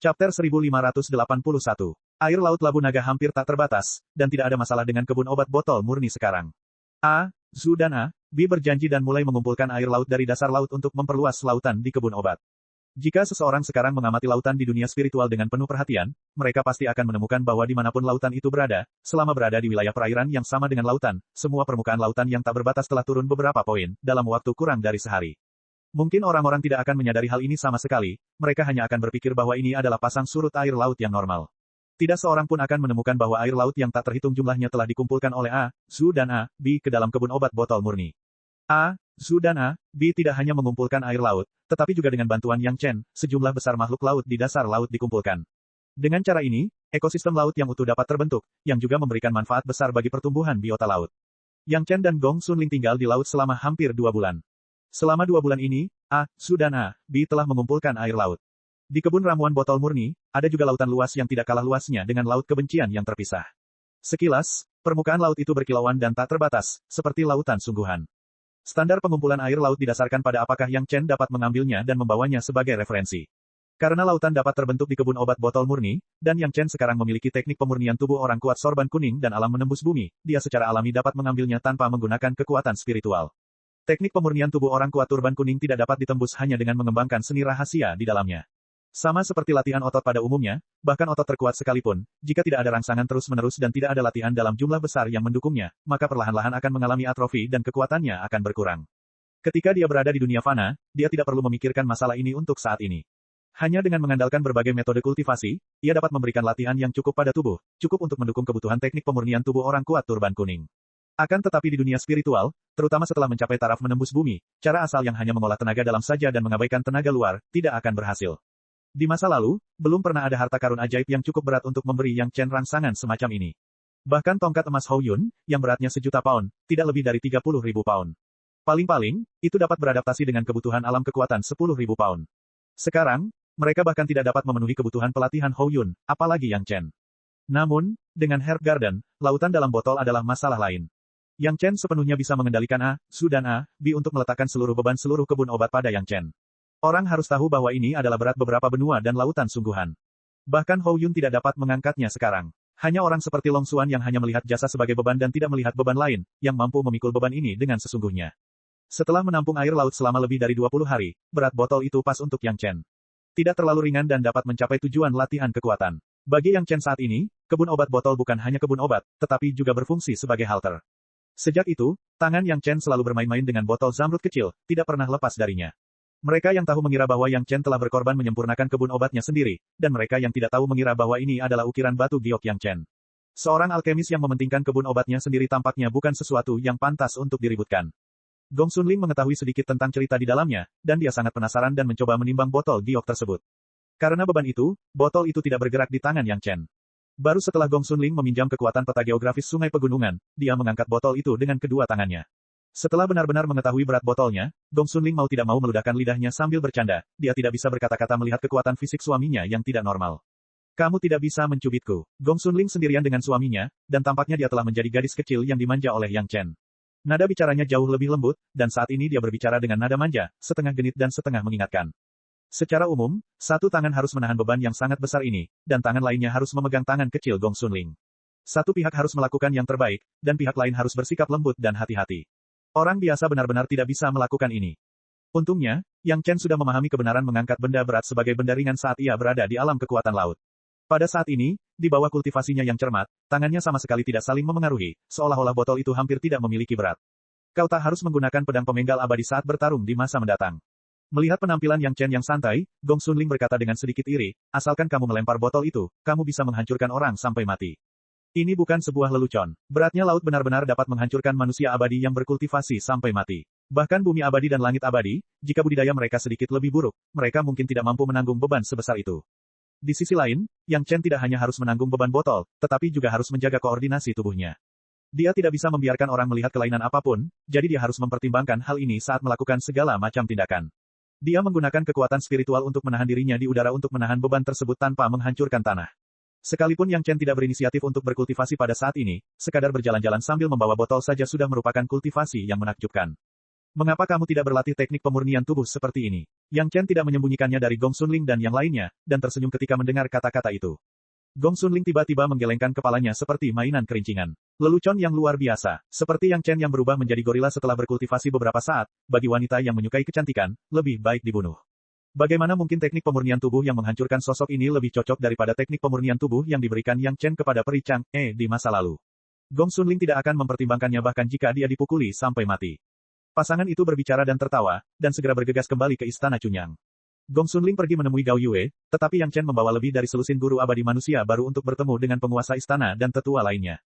Chapter 1581. Air Laut Labu Naga hampir tak terbatas, dan tidak ada masalah dengan kebun obat botol murni sekarang. A. Zhu dan A. B berjanji dan mulai mengumpulkan air laut dari dasar laut untuk memperluas lautan di kebun obat. Jika seseorang sekarang mengamati lautan di dunia spiritual dengan penuh perhatian, mereka pasti akan menemukan bahwa dimanapun lautan itu berada, selama berada di wilayah perairan yang sama dengan lautan, semua permukaan lautan yang tak berbatas telah turun beberapa poin, dalam waktu kurang dari sehari. Mungkin orang-orang tidak akan menyadari hal ini sama sekali, mereka hanya akan berpikir bahwa ini adalah pasang surut air laut yang normal. Tidak seorang pun akan menemukan bahwa air laut yang tak terhitung jumlahnya telah dikumpulkan oleh A. Zhu dan A. B ke dalam kebun obat botol murni. A. Zhu dan A. B tidak hanya mengumpulkan air laut, tetapi juga dengan bantuan Yang Chen, sejumlah besar makhluk laut di dasar laut dikumpulkan. Dengan cara ini, ekosistem laut yang utuh dapat terbentuk, yang juga memberikan manfaat besar bagi pertumbuhan biota laut. Yang Chen dan Gong Xunling tinggal di laut selama hampir 2 bulan. Selama 2 bulan ini, A. Zhu dan A. B telah mengumpulkan air laut. Di kebun ramuan botol murni, ada juga lautan luas yang tidak kalah luasnya dengan laut kebencian yang terpisah. Sekilas, permukaan laut itu berkilauan dan tak terbatas, seperti lautan sungguhan. Standar pengumpulan air laut didasarkan pada apakah Yang Chen dapat mengambilnya dan membawanya sebagai referensi. Karena lautan dapat terbentuk di kebun obat botol murni, dan Yang Chen sekarang memiliki teknik pemurnian tubuh orang kuat sorban kuning dan alam menembus bumi, dia secara alami dapat mengambilnya tanpa menggunakan kekuatan spiritual. Teknik pemurnian tubuh orang kuat turban kuning tidak dapat ditembus hanya dengan mengembangkan seni rahasia di dalamnya. Sama seperti latihan otot pada umumnya, bahkan otot terkuat sekalipun, jika tidak ada rangsangan terus-menerus dan tidak ada latihan dalam jumlah besar yang mendukungnya, maka perlahan-lahan akan mengalami atrofi dan kekuatannya akan berkurang. Ketika dia berada di dunia fana, dia tidak perlu memikirkan masalah ini untuk saat ini. Hanya dengan mengandalkan berbagai metode kultivasi, ia dapat memberikan latihan yang cukup pada tubuh, cukup untuk mendukung kebutuhan teknik pemurnian tubuh orang kuat turban kuning. Akan tetapi di dunia spiritual, terutama setelah mencapai taraf menembus bumi, cara asal yang hanya mengolah tenaga dalam saja dan mengabaikan tenaga luar, tidak akan berhasil. Di masa lalu, belum pernah ada harta karun ajaib yang cukup berat untuk memberi Yang Chen rangsangan semacam ini. Bahkan tongkat emas Hou Yun, yang beratnya 1.000.000 pound, tidak lebih dari 30.000 pound. Paling-paling, itu dapat beradaptasi dengan kebutuhan alam kekuatan 10.000 pound. Sekarang, mereka bahkan tidak dapat memenuhi kebutuhan pelatihan Hou Yun, apalagi Yang Chen. Namun, dengan Herb Garden, lautan dalam botol adalah masalah lain. Yang Chen sepenuhnya bisa mengendalikan A. Zhu dan A. B untuk meletakkan seluruh beban seluruh kebun obat pada Yang Chen. Orang harus tahu bahwa ini adalah berat beberapa benua dan lautan sungguhan. Bahkan Hou Yun tidak dapat mengangkatnya sekarang. Hanya orang seperti Long Xuan yang hanya melihat jasa sebagai beban dan tidak melihat beban lain, yang mampu memikul beban ini dengan sesungguhnya. Setelah menampung air laut selama lebih dari 20 hari, berat botol itu pas untuk Yang Chen. Tidak terlalu ringan dan dapat mencapai tujuan latihan kekuatan. Bagi Yang Chen saat ini, kebun obat botol bukan hanya kebun obat, tetapi juga berfungsi sebagai halter. Sejak itu, tangan Yang Chen selalu bermain-main dengan botol zamrud kecil, tidak pernah lepas darinya. Mereka yang tahu mengira bahwa Yang Chen telah berkorban menyempurnakan kebun obatnya sendiri, dan mereka yang tidak tahu mengira bahwa ini adalah ukiran batu giok Yang Chen. Seorang alkemis yang mementingkan kebun obatnya sendiri tampaknya bukan sesuatu yang pantas untuk diributkan. Gong Xunling mengetahui sedikit tentang cerita di dalamnya, dan dia sangat penasaran dan mencoba menimbang botol giok tersebut. Karena beban itu, botol itu tidak bergerak di tangan Yang Chen. Baru setelah Gong Xunling meminjam kekuatan peta geografis sungai pegunungan, dia mengangkat botol itu dengan kedua tangannya. Setelah benar-benar mengetahui berat botolnya, Gong Xunling mau tidak mau meludahkan lidahnya sambil bercanda, dia tidak bisa berkata-kata melihat kekuatan fisik suaminya yang tidak normal. Kamu tidak bisa mencubitku. Gong Xunling sendirian dengan suaminya, dan tampaknya dia telah menjadi gadis kecil yang dimanja oleh Yang Chen. Nada bicaranya jauh lebih lembut, dan saat ini dia berbicara dengan nada manja, setengah genit dan setengah mengingatkan. Secara umum, satu tangan harus menahan beban yang sangat besar ini, dan tangan lainnya harus memegang tangan kecil Gong Xunling. Satu pihak harus melakukan yang terbaik, dan pihak lain harus bersikap lembut dan hati-hati. Orang biasa benar-benar tidak bisa melakukan ini. Untungnya, Yang Chen sudah memahami kebenaran mengangkat benda berat sebagai benda ringan saat ia berada di alam kekuatan laut. Pada saat ini, di bawah kultivasinya yang cermat, tangannya sama sekali tidak saling memengaruhi, seolah-olah botol itu hampir tidak memiliki berat. Kau tak harus menggunakan pedang pemenggal abadi saat bertarung di masa mendatang. Melihat penampilan Yang Chen yang santai, Gong Xunling berkata dengan sedikit iri, asalkan kamu melempar botol itu, kamu bisa menghancurkan orang sampai mati. Ini bukan sebuah lelucon. Beratnya laut benar-benar dapat menghancurkan manusia abadi yang berkultivasi sampai mati. Bahkan bumi abadi dan langit abadi, jika budidaya mereka sedikit lebih buruk, mereka mungkin tidak mampu menanggung beban sebesar itu. Di sisi lain, Yang Chen tidak hanya harus menanggung beban botol, tetapi juga harus menjaga koordinasi tubuhnya. Dia tidak bisa membiarkan orang melihat kelainan apapun, jadi dia harus mempertimbangkan hal ini saat melakukan segala macam tindakan. Dia menggunakan kekuatan spiritual untuk menahan dirinya di udara untuk menahan beban tersebut tanpa menghancurkan tanah. Sekalipun Yang Chen tidak berinisiatif untuk berkultivasi pada saat ini, sekadar berjalan-jalan sambil membawa botol saja sudah merupakan kultivasi yang menakjubkan. Mengapa kamu tidak berlatih teknik pemurnian tubuh seperti ini? Yang Chen tidak menyembunyikannya dari Gong Xunling dan yang lainnya, dan tersenyum ketika mendengar kata-kata itu. Gong Xunling tiba-tiba menggelengkan kepalanya seperti mainan kerincingan. Lelucon yang luar biasa, seperti Yang Chen yang berubah menjadi gorila setelah berkultivasi beberapa saat, bagi wanita yang menyukai kecantikan, lebih baik dibunuh. Bagaimana mungkin teknik pemurnian tubuh yang menghancurkan sosok ini lebih cocok daripada teknik pemurnian tubuh yang diberikan Yang Chen kepada peri Chang'e di masa lalu? Gong Xunling tidak akan mempertimbangkannya bahkan jika dia dipukuli sampai mati. Pasangan itu berbicara dan tertawa, dan segera bergegas kembali ke istana Chunyang. Gong Xunling pergi menemui Gao Yue, tetapi Yang Chen membawa lebih dari selusin guru abadi manusia baru untuk bertemu dengan penguasa istana dan tetua lainnya.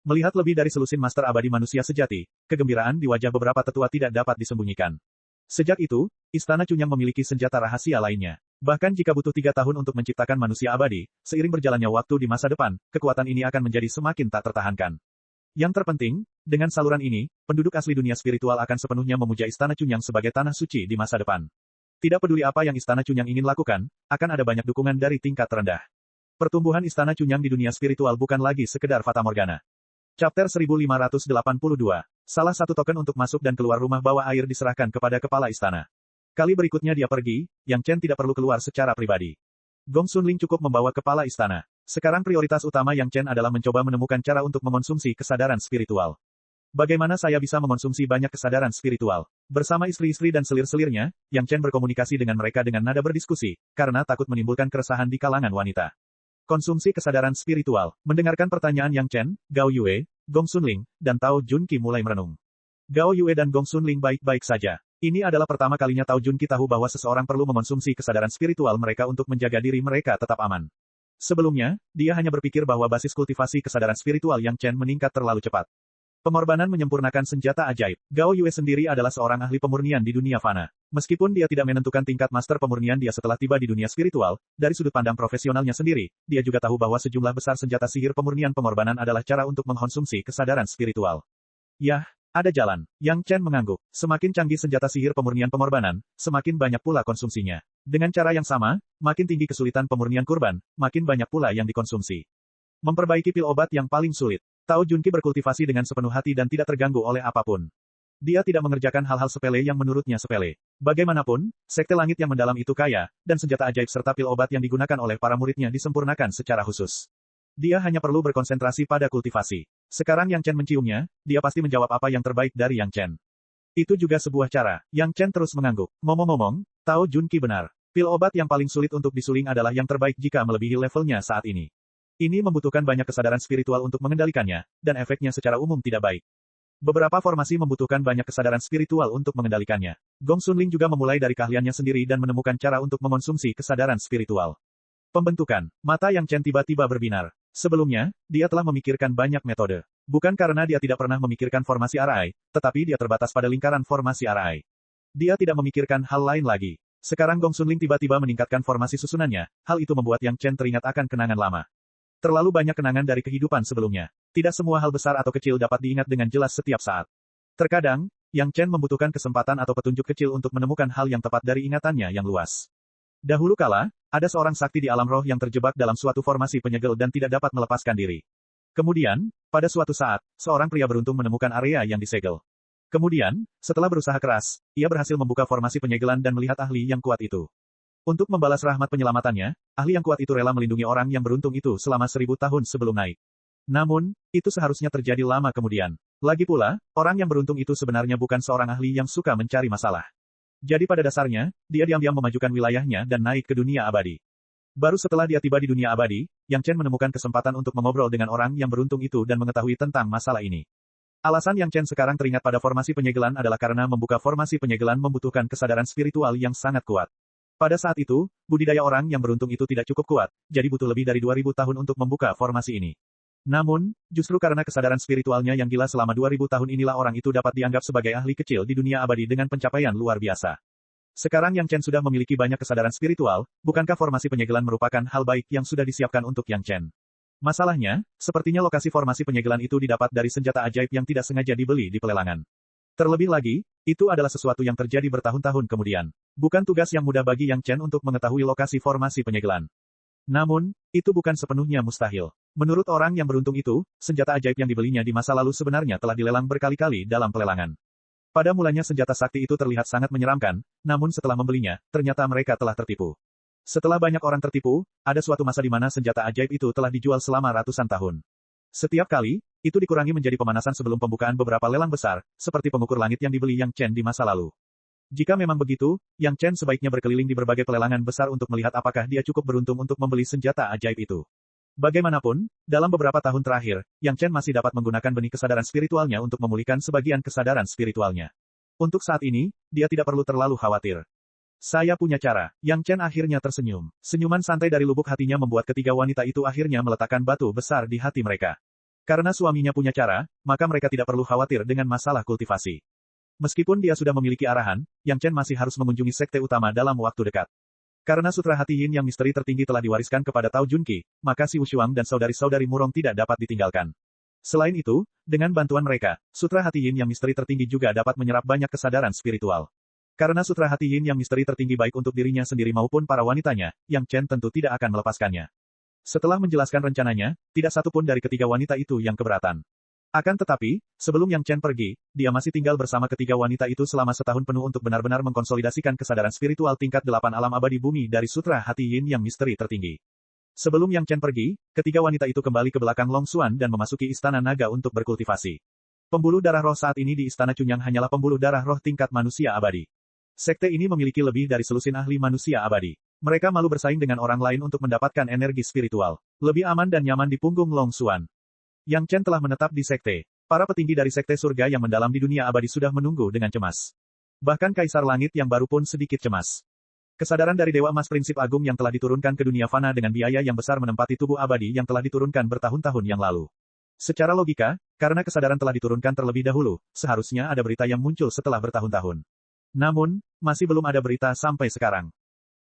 Melihat lebih dari selusin master abadi manusia sejati, kegembiraan di wajah beberapa tetua tidak dapat disembunyikan. Sejak itu, istana Chunyang memiliki senjata rahasia lainnya. Bahkan jika butuh 3 tahun untuk menciptakan manusia abadi, seiring berjalannya waktu di masa depan, kekuatan ini akan menjadi semakin tak tertahankan. Yang terpenting, dengan saluran ini, penduduk asli dunia spiritual akan sepenuhnya memuja istana Chunyang sebagai tanah suci di masa depan. Tidak peduli apa yang istana Chunyang ingin lakukan, akan ada banyak dukungan dari tingkat terendah. Pertumbuhan istana Chunyang di dunia spiritual bukan lagi sekedar fatamorgana. Chapter 1582. Salah satu token untuk masuk dan keluar rumah bawah air diserahkan kepada kepala istana. Kali berikutnya dia pergi, Yang Chen tidak perlu keluar secara pribadi. Gong Xunling cukup membawa kepala istana. Sekarang prioritas utama Yang Chen adalah mencoba menemukan cara untuk mengonsumsi kesadaran spiritual. Bagaimana saya bisa mengonsumsi banyak kesadaran spiritual? Bersama istri-istri dan selir-selirnya, Yang Chen berkomunikasi dengan mereka dengan nada berdiskusi, karena takut menimbulkan keresahan di kalangan wanita. Konsumsi kesadaran spiritual. Mendengarkan pertanyaan Yang Chen, Gao Yue, Gong Xunling, dan Tao Junqi mulai merenung. Gao Yue dan Gong Xunling baik-baik saja. Ini adalah pertama kalinya Tao Junqi tahu bahwa seseorang perlu mengonsumsi kesadaran spiritual mereka untuk menjaga diri mereka tetap aman. Sebelumnya, dia hanya berpikir bahwa basis kultivasi kesadaran spiritual Yang Chen meningkat terlalu cepat. Pengorbanan menyempurnakan senjata ajaib. Gao Yue sendiri adalah seorang ahli pemurnian di dunia fana. Meskipun dia tidak menentukan tingkat master pemurnian dia setelah tiba di dunia spiritual, dari sudut pandang profesionalnya sendiri, dia juga tahu bahwa sejumlah besar senjata sihir pemurnian pengorbanan adalah cara untuk mengkonsumsi kesadaran spiritual. Yah, ada jalan. Yang Chen mengangguk. Semakin canggih senjata sihir pemurnian pengorbanan, semakin banyak pula konsumsinya. Dengan cara yang sama, makin tinggi kesulitan pemurnian kurban, makin banyak pula yang dikonsumsi. Memperbaiki pil obat yang paling sulit. Tao Junqi berkultivasi dengan sepenuh hati dan tidak terganggu oleh apapun. Dia tidak mengerjakan hal-hal sepele yang menurutnya sepele. Bagaimanapun, sekte langit yang mendalam itu kaya, dan senjata ajaib serta pil obat yang digunakan oleh para muridnya disempurnakan secara khusus. Dia hanya perlu berkonsentrasi pada kultivasi. Sekarang Yang Chen menciumnya, dia pasti menjawab apa yang terbaik dari Yang Chen. Itu juga sebuah cara. Yang Chen terus mengangguk. Ngomong-ngomong, Tao Junqi benar. Pil obat yang paling sulit untuk disuling adalah yang terbaik jika melebihi levelnya saat ini. Ini membutuhkan banyak kesadaran spiritual untuk mengendalikannya, dan efeknya secara umum tidak baik. Beberapa formasi membutuhkan banyak kesadaran spiritual untuk mengendalikannya. Gong Xunling juga memulai dari keahliannya sendiri dan menemukan cara untuk mengonsumsi kesadaran spiritual. Pembentukan. Mata Yang Chen tiba-tiba berbinar. Sebelumnya, dia telah memikirkan banyak metode. Bukan karena dia tidak pernah memikirkan formasi RI, tetapi dia terbatas pada lingkaran formasi RI. Dia tidak memikirkan hal lain lagi. Sekarang Gong Xunling tiba-tiba meningkatkan formasi susunannya, hal itu membuat Yang Chen teringat akan kenangan lama. Terlalu banyak kenangan dari kehidupan sebelumnya. Tidak semua hal besar atau kecil dapat diingat dengan jelas setiap saat. Terkadang, Yang Chen membutuhkan kesempatan atau petunjuk kecil untuk menemukan hal yang tepat dari ingatannya yang luas. Dahulu kala, ada seorang sakti di alam roh yang terjebak dalam suatu formasi penyegel dan tidak dapat melepaskan diri. Kemudian, pada suatu saat, seorang pria beruntung menemukan area yang disegel. Kemudian, setelah berusaha keras, ia berhasil membuka formasi penyegelan dan melihat ahli yang kuat itu. Untuk membalas rahmat penyelamatannya, ahli yang kuat itu rela melindungi orang yang beruntung itu selama 1000 tahun sebelum naik. Namun, itu seharusnya terjadi lama kemudian. Lagi pula, orang yang beruntung itu sebenarnya bukan seorang ahli yang suka mencari masalah. Jadi pada dasarnya, dia diam-diam memajukan wilayahnya dan naik ke dunia abadi. Baru setelah dia tiba di dunia abadi, Yang Chen menemukan kesempatan untuk mengobrol dengan orang yang beruntung itu dan mengetahui tentang masalah ini. Alasan Yang Chen sekarang teringat pada formasi penyegelan adalah karena membuka formasi penyegelan membutuhkan kesadaran spiritual yang sangat kuat. Pada saat itu, budidaya orang yang beruntung itu tidak cukup kuat, jadi butuh lebih dari 2000 tahun untuk membuka formasi ini. Namun, justru karena kesadaran spiritualnya yang gila selama 2000 tahun inilah orang itu dapat dianggap sebagai ahli kecil di dunia abadi dengan pencapaian luar biasa. Sekarang Yang Chen sudah memiliki banyak kesadaran spiritual, bukankah formasi penyegelan merupakan hal baik yang sudah disiapkan untuk Yang Chen? Masalahnya, sepertinya lokasi formasi penyegelan itu didapat dari senjata ajaib yang tidak sengaja dibeli di pelelangan. Terlebih lagi, itu adalah sesuatu yang terjadi bertahun-tahun kemudian. Bukan tugas yang mudah bagi Yang Chen untuk mengetahui lokasi formasi penyegelan. Namun, itu bukan sepenuhnya mustahil. Menurut orang yang beruntung itu, senjata ajaib yang dibelinya di masa lalu sebenarnya telah dilelang berkali-kali dalam pelelangan. Pada mulanya senjata sakti itu terlihat sangat menyeramkan, namun setelah membelinya, ternyata mereka telah tertipu. Setelah banyak orang tertipu, ada suatu masa di mana senjata ajaib itu telah dijual selama ratusan tahun. Setiap kali, itu dikurangi menjadi pemanasan sebelum pembukaan beberapa lelang besar, seperti pengukur langit yang dibeli Yang Chen di masa lalu. Jika memang begitu, Yang Chen sebaiknya berkeliling di berbagai pelelangan besar untuk melihat apakah dia cukup beruntung untuk membeli senjata ajaib itu. Bagaimanapun, dalam beberapa tahun terakhir, Yang Chen masih dapat menggunakan benih kesadaran spiritualnya untuk memulihkan sebagian kesadaran spiritualnya. Untuk saat ini, dia tidak perlu terlalu khawatir. Saya punya cara. Yang Chen akhirnya tersenyum. Senyuman santai dari lubuk hatinya membuat ketiga wanita itu akhirnya meletakkan batu besar di hati mereka. Karena suaminya punya cara, maka mereka tidak perlu khawatir dengan masalah kultivasi. Meskipun dia sudah memiliki arahan, Yang Chen masih harus mengunjungi sekte utama dalam waktu dekat. Karena sutra hati Yin yang misteri tertinggi telah diwariskan kepada Tao Junqi, maka Si Wushuang dan saudari-saudari Murong tidak dapat ditinggalkan. Selain itu, dengan bantuan mereka, sutra hati Yin yang misteri tertinggi juga dapat menyerap banyak kesadaran spiritual. Karena sutra hati Yin yang misteri tertinggi baik untuk dirinya sendiri maupun para wanitanya, Yang Chen tentu tidak akan melepaskannya. Setelah menjelaskan rencananya, tidak satu pun dari ketiga wanita itu yang keberatan. Akan tetapi, sebelum Yang Chen pergi, dia masih tinggal bersama ketiga wanita itu selama setahun penuh untuk benar-benar mengkonsolidasikan kesadaran spiritual tingkat 8 alam abadi bumi dari sutra hati Yin yang misteri tertinggi. Sebelum Yang Chen pergi, ketiga wanita itu kembali ke belakang Long Xuan dan memasuki istana naga untuk berkultivasi. Pembuluh darah roh saat ini di istana Cunyang hanyalah pembuluh darah roh tingkat manusia abadi. Sekte ini memiliki lebih dari selusin ahli manusia abadi. Mereka malu bersaing dengan orang lain untuk mendapatkan energi spiritual. Lebih aman dan nyaman di punggung Long Xuan. Yang Chen telah menetap di sekte. Para petinggi dari sekte surga yang mendalam di dunia abadi sudah menunggu dengan cemas. Bahkan Kaisar Langit yang baru pun sedikit cemas. Kesadaran dari Dewa Emas Prinsip Agung yang telah diturunkan ke dunia fana dengan biaya yang besar menempati tubuh abadi yang telah diturunkan bertahun-tahun yang lalu. Secara logika, karena kesadaran telah diturunkan terlebih dahulu, seharusnya ada berita yang muncul setelah bertahun-tahun. Namun, masih belum ada berita sampai sekarang.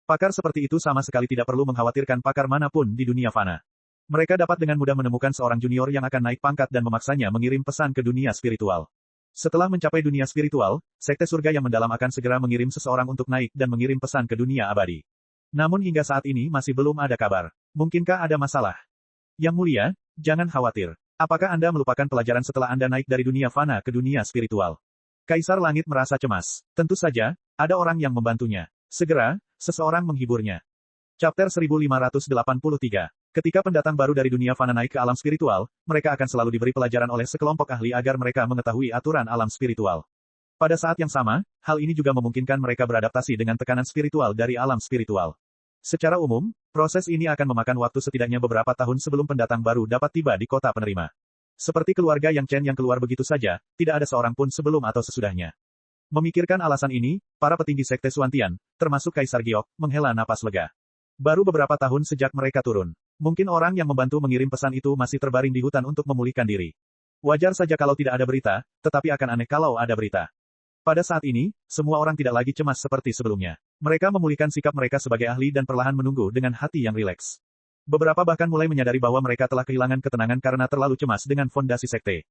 Pakar seperti itu sama sekali tidak perlu mengkhawatirkan pakar manapun di dunia fana. Mereka dapat dengan mudah menemukan seorang junior yang akan naik pangkat dan memaksanya mengirim pesan ke dunia spiritual. Setelah mencapai dunia spiritual, sekte surga yang mendalam akan segera mengirim seseorang untuk naik dan mengirim pesan ke dunia abadi. Namun hingga saat ini masih belum ada kabar. Mungkinkah ada masalah? Yang mulia, jangan khawatir. Apakah Anda melupakan pelajaran setelah Anda naik dari dunia fana ke dunia spiritual? Kaisar Langit merasa cemas. Tentu saja, ada orang yang membantunya. Segera, seseorang menghiburnya. Chapter 1583. Ketika pendatang baru dari dunia fana naik ke alam spiritual, mereka akan selalu diberi pelajaran oleh sekelompok ahli agar mereka mengetahui aturan alam spiritual. Pada saat yang sama, hal ini juga memungkinkan mereka beradaptasi dengan tekanan spiritual dari alam spiritual. Secara umum, proses ini akan memakan waktu setidaknya beberapa tahun sebelum pendatang baru dapat tiba di kota penerima. Seperti keluarga Yang Chen yang keluar begitu saja, tidak ada seorang pun sebelum atau sesudahnya. Memikirkan alasan ini, para petinggi sekte Suantian, termasuk Kaisar Giok, menghela napas lega. Baru beberapa tahun sejak mereka turun. Mungkin orang yang membantu mengirim pesan itu masih terbaring di hutan untuk memulihkan diri. Wajar saja kalau tidak ada berita, tetapi akan aneh kalau ada berita. Pada saat ini, semua orang tidak lagi cemas seperti sebelumnya. Mereka memulihkan sikap mereka sebagai ahli dan perlahan menunggu dengan hati yang rileks. Beberapa bahkan mulai menyadari bahwa mereka telah kehilangan ketenangan karena terlalu cemas dengan fondasi sekte.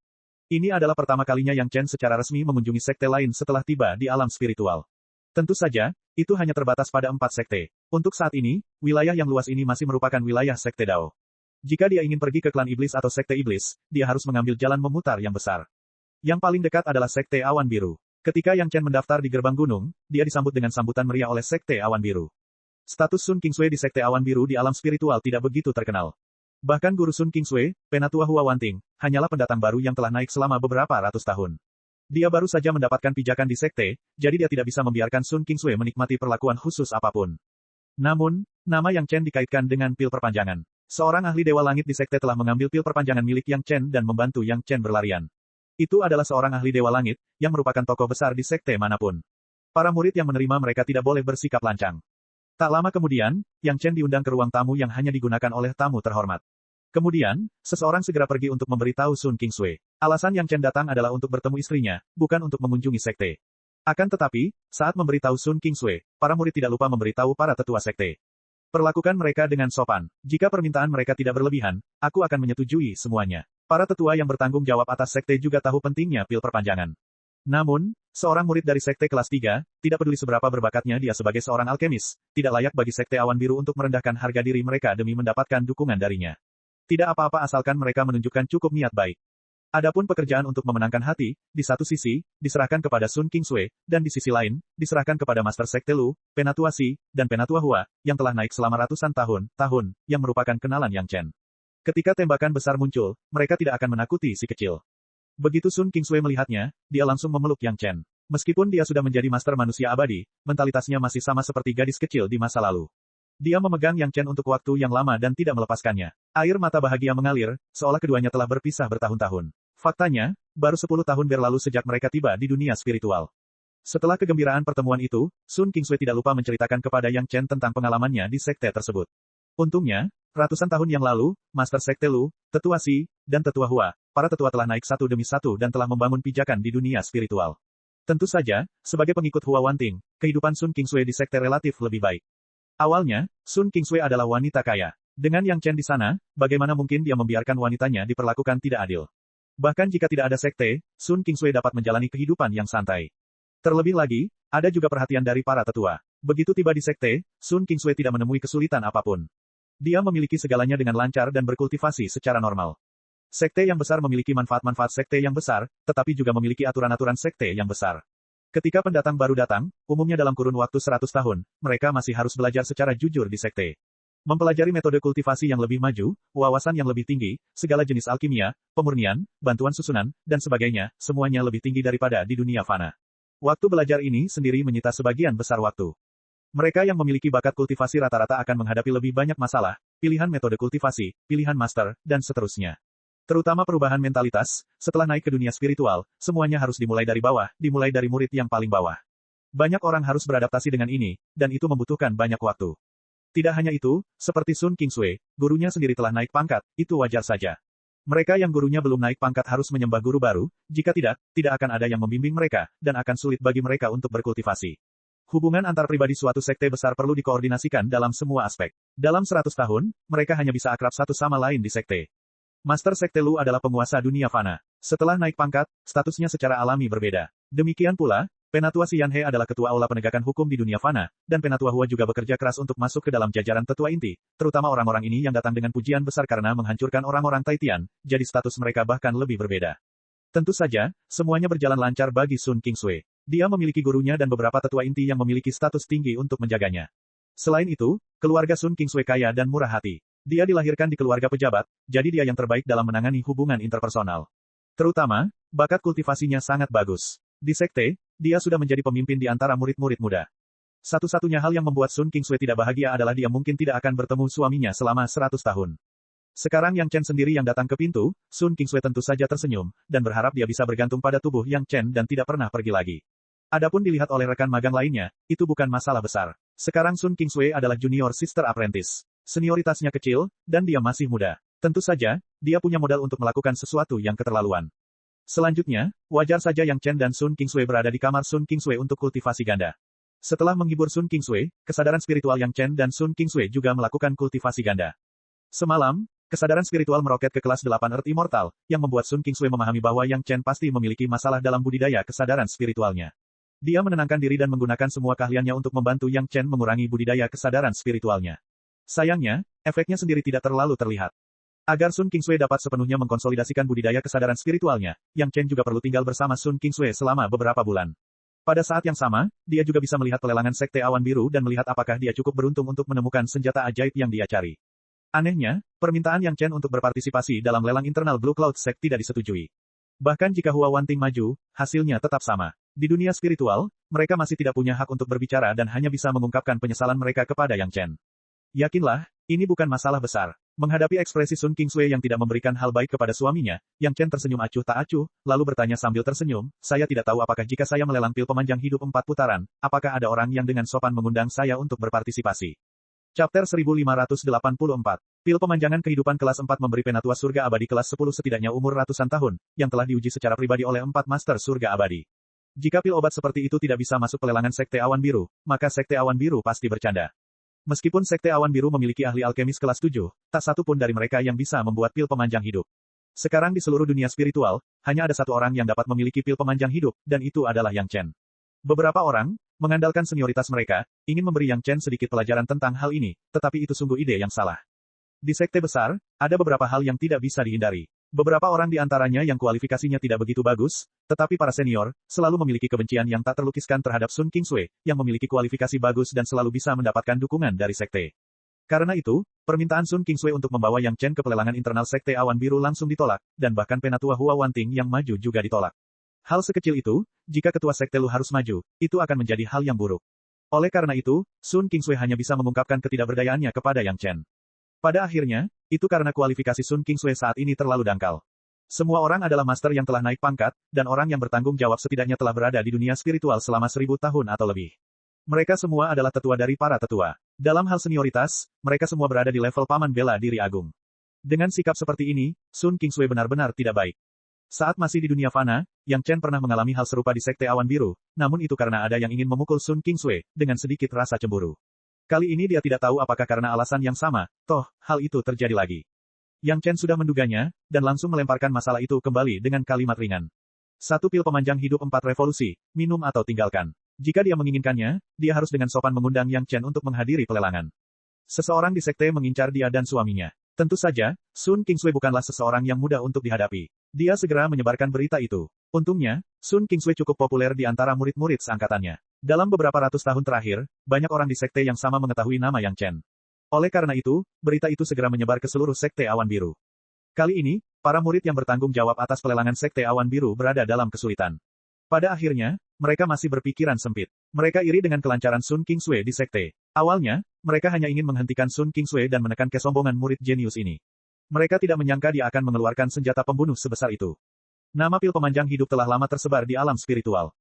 Ini adalah pertama kalinya Yang Chen secara resmi mengunjungi sekte lain setelah tiba di alam spiritual. Tentu saja, itu hanya terbatas pada 4 sekte. Untuk saat ini, wilayah yang luas ini masih merupakan wilayah sekte Dao. Jika dia ingin pergi ke klan iblis atau sekte iblis, dia harus mengambil jalan memutar yang besar. Yang paling dekat adalah sekte Awan Biru. Ketika Yang Chen mendaftar di gerbang gunung, dia disambut dengan sambutan meriah oleh sekte Awan Biru. Status Sun Kingsui di sekte Awan Biru di alam spiritual tidak begitu terkenal. Bahkan guru Sun Kingsui, Penatua Hua Wanting, hanyalah pendatang baru yang telah naik selama beberapa ratus tahun. Dia baru saja mendapatkan pijakan di sekte, jadi dia tidak bisa membiarkan Sun Kingsui menikmati perlakuan khusus apapun. Namun, nama Yang Chen dikaitkan dengan pil perpanjangan. Seorang ahli Dewa Langit di sekte telah mengambil pil perpanjangan milik Yang Chen dan membantu Yang Chen berlarian. Itu adalah seorang ahli Dewa Langit, yang merupakan tokoh besar di sekte manapun. Para murid yang menerima mereka tidak boleh bersikap lancang. Tak lama kemudian, Yang Chen diundang ke ruang tamu yang hanya digunakan oleh tamu terhormat. Kemudian, seseorang segera pergi untuk memberitahu Sun Kingsui. Alasan Yang Chen datang adalah untuk bertemu istrinya, bukan untuk mengunjungi sekte. Akan tetapi, saat memberitahu Sun Kingsui, para murid tidak lupa memberitahu para tetua sekte. Perlakukan mereka dengan sopan. Jika permintaan mereka tidak berlebihan, aku akan menyetujui semuanya. Para tetua yang bertanggung jawab atas sekte juga tahu pentingnya pil perpanjangan. Namun, seorang murid dari sekte kelas 3, tidak peduli seberapa berbakatnya dia sebagai seorang alkemis, tidak layak bagi sekte Awan Biru untuk merendahkan harga diri mereka demi mendapatkan dukungan darinya. Tidak apa-apa asalkan mereka menunjukkan cukup niat baik. Adapun pekerjaan untuk memenangkan hati, di satu sisi, diserahkan kepada Sun Qingsui, dan di sisi lain, diserahkan kepada Master Sekte Lu, Penatua Si, dan Penatua Hua, yang telah naik selama ratusan tahun, yang merupakan kenalan Yang Chen. Ketika tembakan besar muncul, mereka tidak akan menakuti si kecil. Begitu Sun Qingsui melihatnya, dia langsung memeluk Yang Chen. Meskipun dia sudah menjadi master manusia abadi, mentalitasnya masih sama seperti gadis kecil di masa lalu. Dia memegang Yang Chen untuk waktu yang lama dan tidak melepaskannya. Air mata bahagia mengalir, seolah keduanya telah berpisah bertahun-tahun. Faktanya, baru 10 tahun berlalu sejak mereka tiba di dunia spiritual. Setelah kegembiraan pertemuan itu, Sun Qingsui tidak lupa menceritakan kepada Yang Chen tentang pengalamannya di sekte tersebut. Untungnya, ratusan tahun yang lalu, Master Sekte Lu, Tetua Si, dan Tetua Hua, para tetua telah naik satu demi satu dan telah membangun pijakan di dunia spiritual. Tentu saja, sebagai pengikut Hua Wanting, kehidupan Sun Qingsui di sekte relatif lebih baik. Awalnya, Sun Qingsui adalah wanita kaya. Dengan Yang Chen di sana, bagaimana mungkin dia membiarkan wanitanya diperlakukan tidak adil? Bahkan jika tidak ada sekte, Sun Qingsui dapat menjalani kehidupan yang santai. Terlebih lagi, ada juga perhatian dari para tetua. Begitu tiba di sekte, Sun Qingsui tidak menemui kesulitan apapun. Dia memiliki segalanya dengan lancar dan berkultivasi secara normal. Sekte yang besar memiliki manfaat-manfaat sekte yang besar, tetapi juga memiliki aturan-aturan sekte yang besar. Ketika pendatang baru datang, umumnya dalam kurun waktu 100 tahun, mereka masih harus belajar secara jujur di sekte. Mempelajari metode kultivasi yang lebih maju, wawasan yang lebih tinggi, segala jenis alkimia, pemurnian, bantuan susunan, dan sebagainya, semuanya lebih tinggi daripada di dunia fana. Waktu belajar ini sendiri menyita sebagian besar waktu. Mereka yang memiliki bakat kultivasi rata-rata akan menghadapi lebih banyak masalah, pilihan metode kultivasi, pilihan master, dan seterusnya. Terutama perubahan mentalitas, setelah naik ke dunia spiritual, semuanya harus dimulai dari bawah, dimulai dari murid yang paling bawah. Banyak orang harus beradaptasi dengan ini, dan itu membutuhkan banyak waktu. Tidak hanya itu, seperti Sun Qingsui, gurunya sendiri telah naik pangkat, itu wajar saja. Mereka yang gurunya belum naik pangkat harus menyembah guru baru, jika tidak, tidak akan ada yang membimbing mereka, dan akan sulit bagi mereka untuk berkultivasi. Hubungan antar pribadi suatu sekte besar perlu dikoordinasikan dalam semua aspek. Dalam 100 tahun, mereka hanya bisa akrab satu sama lain di sekte. Master Sekte Lu adalah penguasa dunia fana. Setelah naik pangkat, statusnya secara alami berbeda. Demikian pula, Penatua Si Yanhe adalah ketua aula penegakan hukum di dunia fana, dan Penatua Hua juga bekerja keras untuk masuk ke dalam jajaran tetua inti, terutama orang-orang ini yang datang dengan pujian besar karena menghancurkan orang-orang Taitian, jadi status mereka bahkan lebih berbeda. Tentu saja, semuanya berjalan lancar bagi Sun Qingsui. Dia memiliki gurunya dan beberapa tetua inti yang memiliki status tinggi untuk menjaganya. Selain itu, keluarga Sun Qingsui kaya dan murah hati. Dia dilahirkan di keluarga pejabat, jadi dia yang terbaik dalam menangani hubungan interpersonal. Terutama, bakat kultivasinya sangat bagus. Di sekte, dia sudah menjadi pemimpin di antara murid-murid muda. Satu-satunya hal yang membuat Sun Qingsui tidak bahagia adalah dia mungkin tidak akan bertemu suaminya selama 100 tahun. Sekarang Yang Chen sendiri yang datang ke pintu, Sun Qingsui tentu saja tersenyum, dan berharap dia bisa bergantung pada tubuh Yang Chen dan tidak pernah pergi lagi. Adapun dilihat oleh rekan magang lainnya, itu bukan masalah besar. Sekarang Sun Qingsui adalah junior sister apprentice. Senioritasnya kecil, dan dia masih muda. Tentu saja, dia punya modal untuk melakukan sesuatu yang keterlaluan. Selanjutnya, wajar saja Yang Chen dan Sun Qingsui berada di kamar Sun Qingsui untuk kultivasi ganda. Setelah menghibur Sun Qingsui, kesadaran spiritual Yang Chen dan Sun Qingsui juga melakukan kultivasi ganda. Semalam, kesadaran spiritual meroket ke kelas 8 Earth Immortal, yang membuat Sun Qingsui memahami bahwa Yang Chen pasti memiliki masalah dalam budidaya kesadaran spiritualnya. Dia menenangkan diri dan menggunakan semua keahliannya untuk membantu Yang Chen mengurangi budidaya kesadaran spiritualnya. Sayangnya, efeknya sendiri tidak terlalu terlihat. Agar Sun Qingsui dapat sepenuhnya mengkonsolidasikan budidaya kesadaran spiritualnya, Yang Chen juga perlu tinggal bersama Sun Qingsui selama beberapa bulan. Pada saat yang sama, dia juga bisa melihat pelelangan sekte awan biru dan melihat apakah dia cukup beruntung untuk menemukan senjata ajaib yang dia cari. Anehnya, permintaan Yang Chen untuk berpartisipasi dalam lelang internal Blue Cloud Sect tidak disetujui. Bahkan jika Hua Wanting maju, hasilnya tetap sama. Di dunia spiritual, mereka masih tidak punya hak untuk berbicara dan hanya bisa mengungkapkan penyesalan mereka kepada Yang Chen. Yakinlah, ini bukan masalah besar. Menghadapi ekspresi Sun Qingsui yang tidak memberikan hal baik kepada suaminya, Yang Chen tersenyum acuh tak acuh, lalu bertanya sambil tersenyum, saya tidak tahu apakah jika saya melelang pil pemanjang hidup 4 putaran, apakah ada orang yang dengan sopan mengundang saya untuk berpartisipasi. Chapter 1584. Pil pemanjangan kehidupan kelas 4 memberi penatua surga abadi kelas 10 setidaknya umur ratusan tahun, yang telah diuji secara pribadi oleh 4 master surga abadi. Jika pil obat seperti itu tidak bisa masuk pelelangan sekte awan biru, maka sekte awan biru pasti bercanda. Meskipun sekte awan biru memiliki ahli alkemis kelas 7, tak satu pun dari mereka yang bisa membuat pil pemanjang hidup. Sekarang di seluruh dunia spiritual, hanya ada satu orang yang dapat memiliki pil pemanjang hidup, dan itu adalah Yang Chen. Beberapa orang, mengandalkan senioritas mereka, ingin memberi Yang Chen sedikit pelajaran tentang hal ini, tetapi itu sungguh ide yang salah. Di sekte besar, ada beberapa hal yang tidak bisa dihindari. Beberapa orang di antaranya yang kualifikasinya tidak begitu bagus, tetapi para senior, selalu memiliki kebencian yang tak terlukiskan terhadap Sun Qingsui, yang memiliki kualifikasi bagus dan selalu bisa mendapatkan dukungan dari sekte. Karena itu, permintaan Sun Qingsui untuk membawa Yang Chen ke pelelangan internal sekte Awan Biru langsung ditolak, dan bahkan penatua Hua Wanting yang maju juga ditolak. Hal sekecil itu, jika ketua sekte Lu harus maju, itu akan menjadi hal yang buruk. Oleh karena itu, Sun Qingsui hanya bisa mengungkapkan ketidakberdayaannya kepada Yang Chen. Pada akhirnya, itu karena kualifikasi Sun Qingsui saat ini terlalu dangkal. Semua orang adalah master yang telah naik pangkat, dan orang yang bertanggung jawab setidaknya telah berada di dunia spiritual selama 1000 tahun atau lebih. Mereka semua adalah tetua dari para tetua. Dalam hal senioritas, mereka semua berada di level paman bela diri agung. Dengan sikap seperti ini, Sun Qingsui benar-benar tidak baik. Saat masih di dunia fana, Yang Chen pernah mengalami hal serupa di sekte Awan Biru, namun itu karena ada yang ingin memukul Sun Qingsui, dengan sedikit rasa cemburu. Kali ini dia tidak tahu apakah karena alasan yang sama, toh, hal itu terjadi lagi. Yang Chen sudah menduganya, dan langsung melemparkan masalah itu kembali dengan kalimat ringan. 1 pil pemanjang hidup 4 revolusi, minum atau tinggalkan. Jika dia menginginkannya, dia harus dengan sopan mengundang Yang Chen untuk menghadiri pelelangan. Seseorang di sekte mengincar dia dan suaminya. Tentu saja, Sun Qingsui bukanlah seseorang yang mudah untuk dihadapi. Dia segera menyebarkan berita itu. Untungnya, Sun Qingsui cukup populer di antara murid-murid seangkatannya. Dalam beberapa ratus tahun terakhir, banyak orang di sekte yang sama mengetahui nama Yang Chen. Oleh karena itu, berita itu segera menyebar ke seluruh sekte Awan Biru. Kali ini, para murid yang bertanggung jawab atas pelelangan sekte Awan Biru berada dalam kesulitan. Pada akhirnya, mereka masih berpikiran sempit. Mereka iri dengan kelancaran Sun Qingsui di sekte. Awalnya, mereka hanya ingin menghentikan Sun Qingsui dan menekan kesombongan murid jenius ini. Mereka tidak menyangka dia akan mengeluarkan senjata pembunuh sebesar itu. Nama pil pemanjang hidup telah lama tersebar di alam spiritual.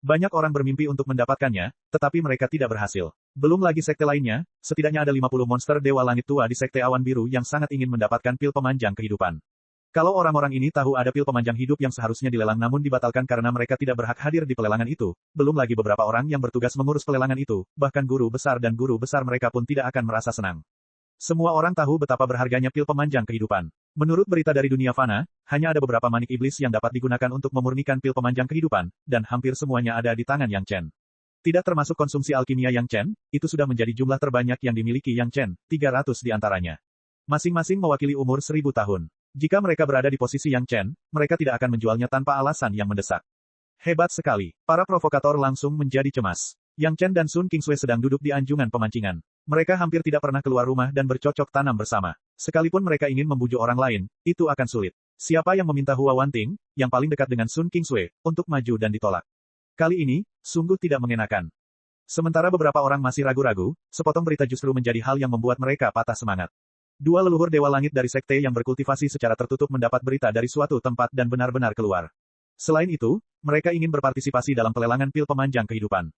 Banyak orang bermimpi untuk mendapatkannya, tetapi mereka tidak berhasil. Belum lagi sekte lainnya, setidaknya ada 50 monster Dewa Langit Tua di sekte Awan Biru yang sangat ingin mendapatkan pil pemanjang kehidupan. Kalau orang-orang ini tahu ada pil pemanjang hidup yang seharusnya dilelang namun dibatalkan karena mereka tidak berhak hadir di pelelangan itu, belum lagi beberapa orang yang bertugas mengurus pelelangan itu, bahkan guru besar dan guru besar mereka pun tidak akan merasa senang. Semua orang tahu betapa berharganya pil pemanjang kehidupan. Menurut berita dari dunia fana, hanya ada beberapa manik iblis yang dapat digunakan untuk memurnikan pil pemanjang kehidupan, dan hampir semuanya ada di tangan Yang Chen. Tidak termasuk konsumsi alkimia Yang Chen, itu sudah menjadi jumlah terbanyak yang dimiliki Yang Chen, 300 di antaranya. Masing-masing mewakili umur 1000 tahun. Jika mereka berada di posisi Yang Chen, mereka tidak akan menjualnya tanpa alasan yang mendesak. Hebat sekali. Para provokator langsung menjadi cemas. Yang Chen dan Sun Qingsui sedang duduk di anjungan pemancingan. Mereka hampir tidak pernah keluar rumah dan bercocok tanam bersama. Sekalipun mereka ingin membujuk orang lain, itu akan sulit. Siapa yang meminta Hua Wanting, yang paling dekat dengan Sun Qingsui, untuk maju dan ditolak? Kali ini, sungguh tidak mengenakan. Sementara beberapa orang masih ragu-ragu, sepotong berita justru menjadi hal yang membuat mereka patah semangat. 2 leluhur Dewa Langit dari sekte yang berkultivasi secara tertutup mendapat berita dari suatu tempat dan benar-benar keluar. Selain itu, mereka ingin berpartisipasi dalam pelelangan pil pemanjang kehidupan.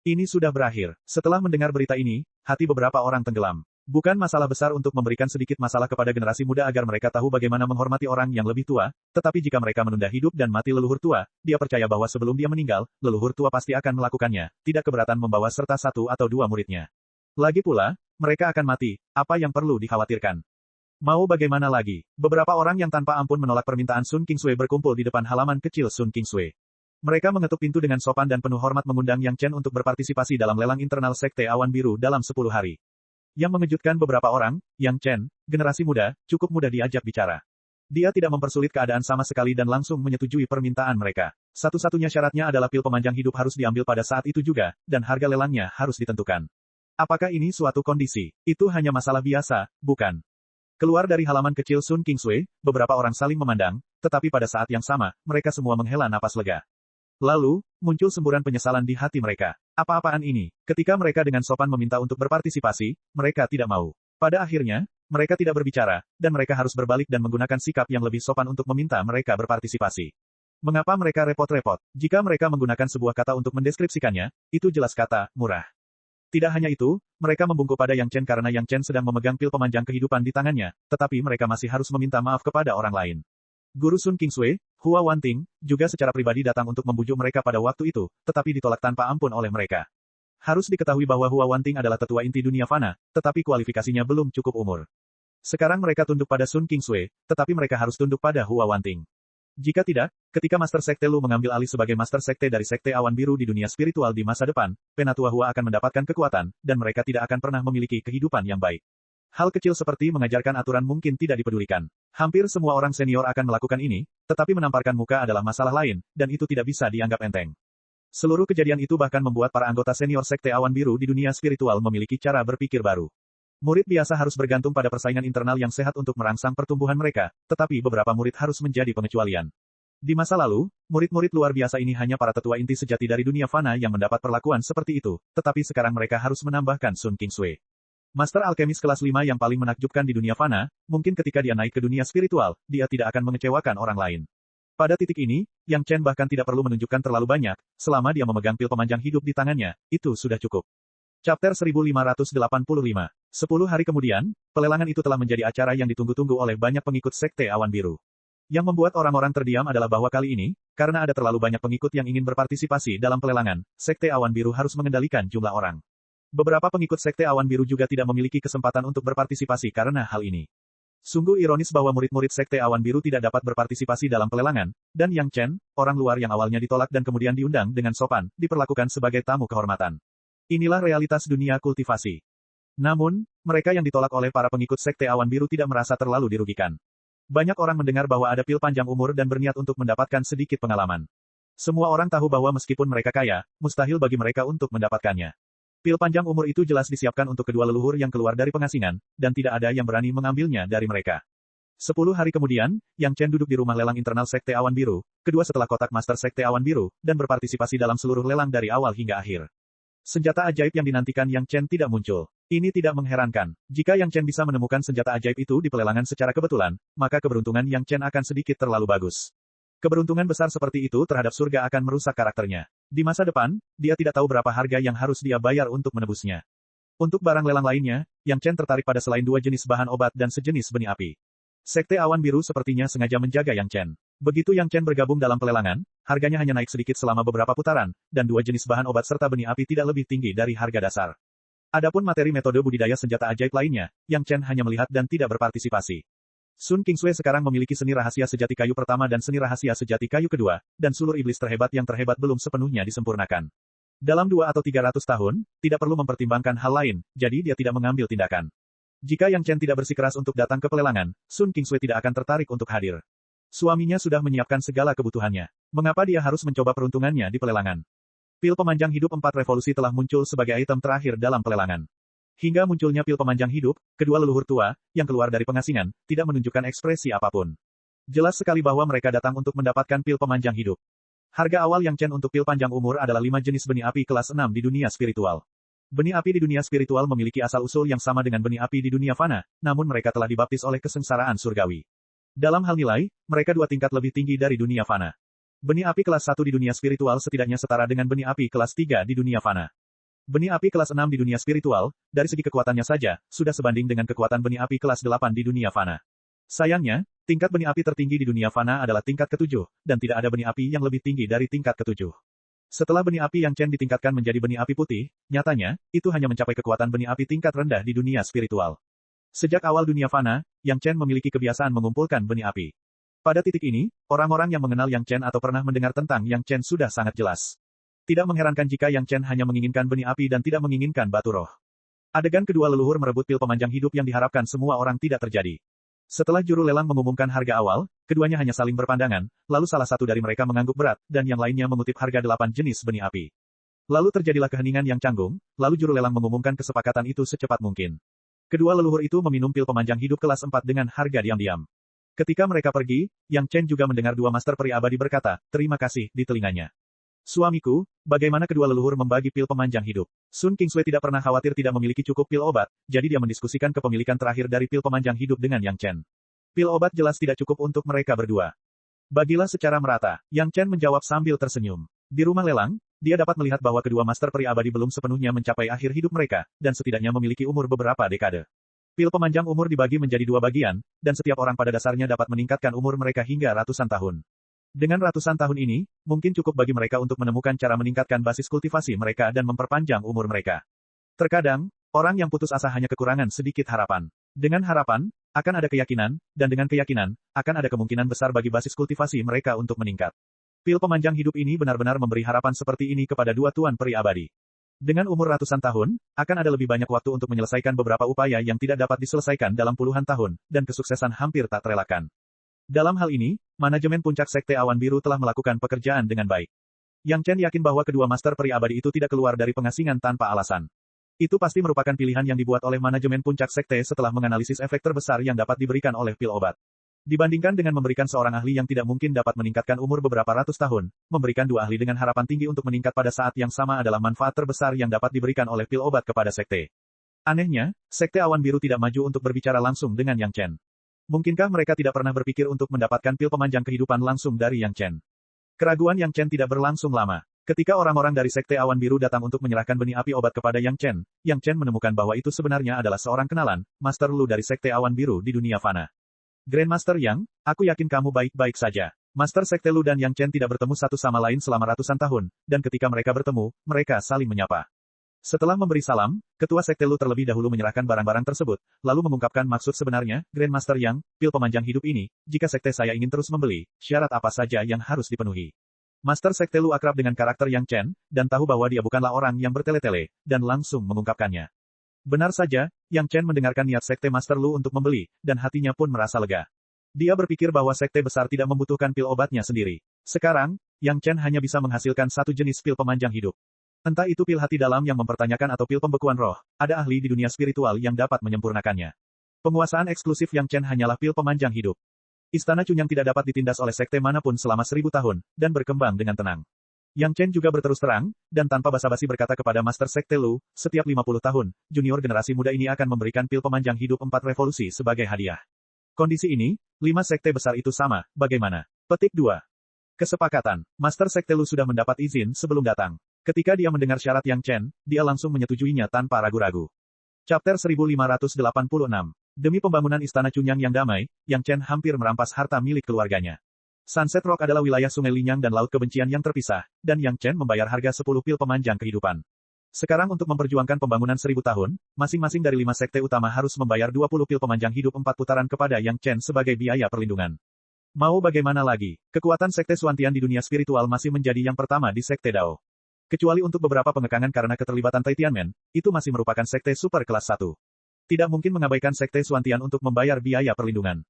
Ini sudah berakhir. Setelah mendengar berita ini, hati beberapa orang tenggelam. Bukan masalah besar untuk memberikan sedikit masalah kepada generasi muda agar mereka tahu bagaimana menghormati orang yang lebih tua, tetapi jika mereka menunda hidup dan mati leluhur tua, dia percaya bahwa sebelum dia meninggal, leluhur tua pasti akan melakukannya, tidak keberatan membawa serta 1 atau 2 muridnya. Lagi pula, mereka akan mati, apa yang perlu dikhawatirkan? Mau bagaimana lagi? Beberapa orang yang tanpa ampun menolak permintaan Sun Qingsui berkumpul di depan halaman kecil Sun Qingsui. Mereka mengetuk pintu dengan sopan dan penuh hormat mengundang Yang Chen untuk berpartisipasi dalam lelang internal sekte Awan Biru dalam 10 hari. Yang mengejutkan beberapa orang, Yang Chen, generasi muda, cukup mudah diajak bicara. Dia tidak mempersulit keadaan sama sekali dan langsung menyetujui permintaan mereka. Satu-satunya syaratnya adalah pil pemanjang hidup harus diambil pada saat itu juga, dan harga lelangnya harus ditentukan. Apakah ini suatu kondisi? Itu hanya masalah biasa, bukan? Keluar dari halaman kecil Sun Qingsui, beberapa orang saling memandang, tetapi pada saat yang sama, mereka semua menghela napas lega. Lalu, muncul semburan penyesalan di hati mereka. Apa-apaan ini? Ketika mereka dengan sopan meminta untuk berpartisipasi, mereka tidak mau. Pada akhirnya, mereka tidak berbicara, dan mereka harus berbalik dan menggunakan sikap yang lebih sopan untuk meminta mereka berpartisipasi. Mengapa mereka repot-repot? Jika mereka menggunakan sebuah kata untuk mendeskripsikannya, itu jelas kata, murah. Tidak hanya itu, mereka membungkuk pada Yang Chen karena Yang Chen sedang memegang pil pemanjang kehidupan di tangannya, tetapi mereka masih harus meminta maaf kepada orang lain. Guru Sun Qingsui, Hua Wanting, juga secara pribadi datang untuk membujuk mereka pada waktu itu, tetapi ditolak tanpa ampun oleh mereka. Harus diketahui bahwa Hua Wanting adalah tetua inti dunia fana, tetapi kualifikasinya belum cukup umur. Sekarang mereka tunduk pada Sun Qingsui, tetapi mereka harus tunduk pada Hua Wanting. Jika tidak, ketika Master Sekte Lu mengambil alih sebagai Master Sekte dari Sekte Awan Biru di dunia spiritual di masa depan, Penatua Hua akan mendapatkan kekuatan, dan mereka tidak akan pernah memiliki kehidupan yang baik. Hal kecil seperti mengajarkan aturan mungkin tidak dipedulikan. Hampir semua orang senior akan melakukan ini, tetapi menamparkan muka adalah masalah lain, dan itu tidak bisa dianggap enteng. Seluruh kejadian itu bahkan membuat para anggota senior Sekte Awan Biru di dunia spiritual memiliki cara berpikir baru. Murid biasa harus bergantung pada persaingan internal yang sehat untuk merangsang pertumbuhan mereka, tetapi beberapa murid harus menjadi pengecualian. Di masa lalu, murid-murid luar biasa ini hanya para tetua inti sejati dari dunia fana yang mendapat perlakuan seperti itu, tetapi sekarang mereka harus menambahkan Sun Kingsui. Master alkemis kelas 5 yang paling menakjubkan di dunia fana, mungkin ketika dia naik ke dunia spiritual, dia tidak akan mengecewakan orang lain. Pada titik ini, Yang Chen bahkan tidak perlu menunjukkan terlalu banyak, selama dia memegang pil pemanjang hidup di tangannya, itu sudah cukup. Chapter 1585. 10 hari kemudian, pelelangan itu telah menjadi acara yang ditunggu-tunggu oleh banyak pengikut Sekte Awan Biru. Yang membuat orang-orang terdiam adalah bahwa kali ini, karena ada terlalu banyak pengikut yang ingin berpartisipasi dalam pelelangan, Sekte Awan Biru harus mengendalikan jumlah orang. Beberapa pengikut Sekte Awan Biru juga tidak memiliki kesempatan untuk berpartisipasi karena hal ini. Sungguh ironis bahwa murid-murid Sekte Awan Biru tidak dapat berpartisipasi dalam pelelangan, dan Yang Chen, orang luar yang awalnya ditolak dan kemudian diundang dengan sopan, diperlakukan sebagai tamu kehormatan. Inilah realitas dunia kultivasi. Namun, mereka yang ditolak oleh para pengikut Sekte Awan Biru tidak merasa terlalu dirugikan. Banyak orang mendengar bahwa ada pil panjang umur dan berniat untuk mendapatkan sedikit pengalaman. Semua orang tahu bahwa meskipun mereka kaya, mustahil bagi mereka untuk mendapatkannya. Pil panjang umur itu jelas disiapkan untuk kedua leluhur yang keluar dari pengasingan, dan tidak ada yang berani mengambilnya dari mereka. 10 hari kemudian, Yang Chen duduk di rumah lelang internal Sekte Awan Biru, kedua setelah kotak Master Sekte Awan Biru, dan berpartisipasi dalam seluruh lelang dari awal hingga akhir. Senjata ajaib yang dinantikan Yang Chen tidak muncul. Ini tidak mengherankan. Jika Yang Chen bisa menemukan senjata ajaib itu di pelelangan secara kebetulan, maka keberuntungan Yang Chen akan sedikit terlalu bagus. Keberuntungan besar seperti itu terhadap surga akan merusak karakternya. Di masa depan, dia tidak tahu berapa harga yang harus dia bayar untuk menebusnya. Untuk barang lelang lainnya, Yang Chen tertarik pada selain dua jenis bahan obat dan sejenis benih api. Sekte Awan Biru sepertinya sengaja menjaga Yang Chen. Begitu Yang Chen bergabung dalam pelelangan, harganya hanya naik sedikit selama beberapa putaran, dan dua jenis bahan obat serta benih api tidak lebih tinggi dari harga dasar. Adapun materi metode budidaya senjata ajaib lainnya, Yang Chen hanya melihat dan tidak berpartisipasi. Sun Kingsui sekarang memiliki seni rahasia sejati kayu pertama dan seni rahasia sejati kayu kedua, dan sulur iblis terhebat yang terhebat belum sepenuhnya disempurnakan. Dalam 2 atau 300 tahun, tidak perlu mempertimbangkan hal lain, jadi dia tidak mengambil tindakan. Jika Yang Chen tidak bersikeras untuk datang ke pelelangan, Sun Kingsui tidak akan tertarik untuk hadir. Suaminya sudah menyiapkan segala kebutuhannya. Mengapa dia harus mencoba peruntungannya di pelelangan? Pil pemanjang hidup 4 revolusi telah muncul sebagai item terakhir dalam pelelangan. Hingga munculnya pil pemanjang hidup, kedua leluhur tua, yang keluar dari pengasingan, tidak menunjukkan ekspresi apapun. Jelas sekali bahwa mereka datang untuk mendapatkan pil pemanjang hidup. Harga awal Yang Chen untuk pil panjang umur adalah 5 jenis benih api kelas 6 di dunia spiritual. Benih api di dunia spiritual memiliki asal-usul yang sama dengan benih api di dunia fana, namun mereka telah dibaptis oleh kesengsaraan surgawi. Dalam hal nilai, mereka 2 tingkat lebih tinggi dari dunia fana. Benih api kelas 1 di dunia spiritual setidaknya setara dengan benih api kelas 3 di dunia fana. Benih api kelas 6 di dunia spiritual, dari segi kekuatannya saja, sudah sebanding dengan kekuatan benih api kelas 8 di dunia fana. Sayangnya, tingkat benih api tertinggi di dunia fana adalah tingkat ke-7, dan tidak ada benih api yang lebih tinggi dari tingkat ke-7. Setelah benih api Yang Chen ditingkatkan menjadi benih api putih, nyatanya, itu hanya mencapai kekuatan benih api tingkat rendah di dunia spiritual. Sejak awal dunia fana, Yang Chen memiliki kebiasaan mengumpulkan benih api. Pada titik ini, orang-orang yang mengenal Yang Chen atau pernah mendengar tentang Yang Chen sudah sangat jelas. Tidak mengherankan jika Yang Chen hanya menginginkan benih api dan tidak menginginkan batu roh. Adegan kedua leluhur merebut pil pemanjang hidup yang diharapkan semua orang tidak terjadi. Setelah juru lelang mengumumkan harga awal, keduanya hanya saling berpandangan, lalu salah satu dari mereka mengangguk berat, dan yang lainnya mengutip harga 8 jenis benih api. Lalu terjadilah keheningan yang canggung, lalu juru lelang mengumumkan kesepakatan itu secepat mungkin. Kedua leluhur itu meminum pil pemanjang hidup kelas 4 dengan harga diam-diam. Ketika mereka pergi, Yang Chen juga mendengar dua master peri abadi berkata, terima kasih, di telinganya. Suamiku, bagaimana kedua leluhur membagi pil pemanjang hidup? Sun Kingsui tidak pernah khawatir tidak memiliki cukup pil obat, jadi dia mendiskusikan kepemilikan terakhir dari pil pemanjang hidup dengan Yang Chen. Pil obat jelas tidak cukup untuk mereka berdua. Bagilah secara merata, Yang Chen menjawab sambil tersenyum. Di rumah lelang, dia dapat melihat bahwa kedua master peri abadi belum sepenuhnya mencapai akhir hidup mereka, dan setidaknya memiliki umur beberapa dekade. Pil pemanjang umur dibagi menjadi 2 bagian, dan setiap orang pada dasarnya dapat meningkatkan umur mereka hingga ratusan tahun. Dengan ratusan tahun ini, mungkin cukup bagi mereka untuk menemukan cara meningkatkan basis kultivasi mereka dan memperpanjang umur mereka. Terkadang, orang yang putus asa hanya kekurangan sedikit harapan. Dengan harapan, akan ada keyakinan, dan dengan keyakinan, akan ada kemungkinan besar bagi basis kultivasi mereka untuk meningkat. Pil pemanjang hidup ini benar-benar memberi harapan seperti ini kepada dua tuan peri abadi. Dengan umur ratusan tahun, akan ada lebih banyak waktu untuk menyelesaikan beberapa upaya yang tidak dapat diselesaikan dalam puluhan tahun, dan kesuksesan hampir tak terelakkan. Dalam hal ini, manajemen puncak Sekte Awan Biru telah melakukan pekerjaan dengan baik. Yang Chen yakin bahwa kedua master peri abadi itu tidak keluar dari pengasingan tanpa alasan. Itu pasti merupakan pilihan yang dibuat oleh manajemen puncak sekte setelah menganalisis efek terbesar yang dapat diberikan oleh pil obat. Dibandingkan dengan memberikan seorang ahli yang tidak mungkin dapat meningkatkan umur beberapa ratus tahun, memberikan dua ahli dengan harapan tinggi untuk meningkat pada saat yang sama adalah manfaat terbesar yang dapat diberikan oleh pil obat kepada sekte. Anehnya, Sekte Awan Biru tidak maju untuk berbicara langsung dengan Yang Chen. Mungkinkah mereka tidak pernah berpikir untuk mendapatkan pil pemanjang kehidupan langsung dari Yang Chen? Keraguan Yang Chen tidak berlangsung lama. Ketika orang-orang dari Sekte Awan Biru datang untuk menyerahkan benih api obat kepada Yang Chen menemukan bahwa itu sebenarnya adalah seorang kenalan, Master Lu dari Sekte Awan Biru di dunia fana. Grandmaster Yang, aku yakin kamu baik-baik saja. Master Sekte Lu dan Yang Chen tidak bertemu satu sama lain selama ratusan tahun, dan ketika mereka bertemu, mereka saling menyapa. Setelah memberi salam, Ketua Sekte Lu terlebih dahulu menyerahkan barang-barang tersebut, lalu mengungkapkan maksud sebenarnya, Grandmaster Yang, pil pemanjang hidup ini, jika sekte saya ingin terus membeli, syarat apa saja yang harus dipenuhi. Master Sekte Lu akrab dengan karakter Yang Chen, dan tahu bahwa dia bukanlah orang yang bertele-tele, dan langsung mengungkapkannya. Benar saja, Yang Chen mendengarkan niat Sekte Master Lu untuk membeli, dan hatinya pun merasa lega. Dia berpikir bahwa sekte besar tidak membutuhkan pil obatnya sendiri. Sekarang, Yang Chen hanya bisa menghasilkan satu jenis pil pemanjang hidup. Entah itu pil hati dalam yang mempertanyakan atau pil pembekuan roh, ada ahli di dunia spiritual yang dapat menyempurnakannya. Penguasaan eksklusif Yang Chen hanyalah pil pemanjang hidup. Istana Cunyang tidak dapat ditindas oleh sekte manapun selama 1000 tahun, dan berkembang dengan tenang. Yang Chen juga berterus terang, dan tanpa basa-basi berkata kepada Master Sekte Lu, setiap 50 tahun, junior generasi muda ini akan memberikan pil pemanjang hidup 4 revolusi sebagai hadiah. Kondisi ini, 5 sekte besar itu sama, bagaimana? Petik 2. Kesepakatan. Master Sekte Lu sudah mendapat izin sebelum datang. Ketika dia mendengar syarat Yang Chen, dia langsung menyetujuinya tanpa ragu-ragu. Chapter 1586. Demi pembangunan Istana Cunyang yang damai, Yang Chen hampir merampas harta milik keluarganya. Sunset Rock adalah wilayah Sungai Linyang dan Laut Kebencian yang terpisah, dan Yang Chen membayar harga 10 pil pemanjang kehidupan. Sekarang untuk memperjuangkan pembangunan 1000 tahun, masing-masing dari 5 sekte utama harus membayar 20 pil pemanjang hidup 4 putaran kepada Yang Chen sebagai biaya perlindungan. Mau bagaimana lagi, kekuatan sekte Suantian di dunia spiritual masih menjadi yang pertama di sekte Dao. Kecuali untuk beberapa pengekangan karena keterlibatan Tai Tianmen, itu masih merupakan sekte super kelas 1. Tidak mungkin mengabaikan sekte Suantian untuk membayar biaya perlindungan.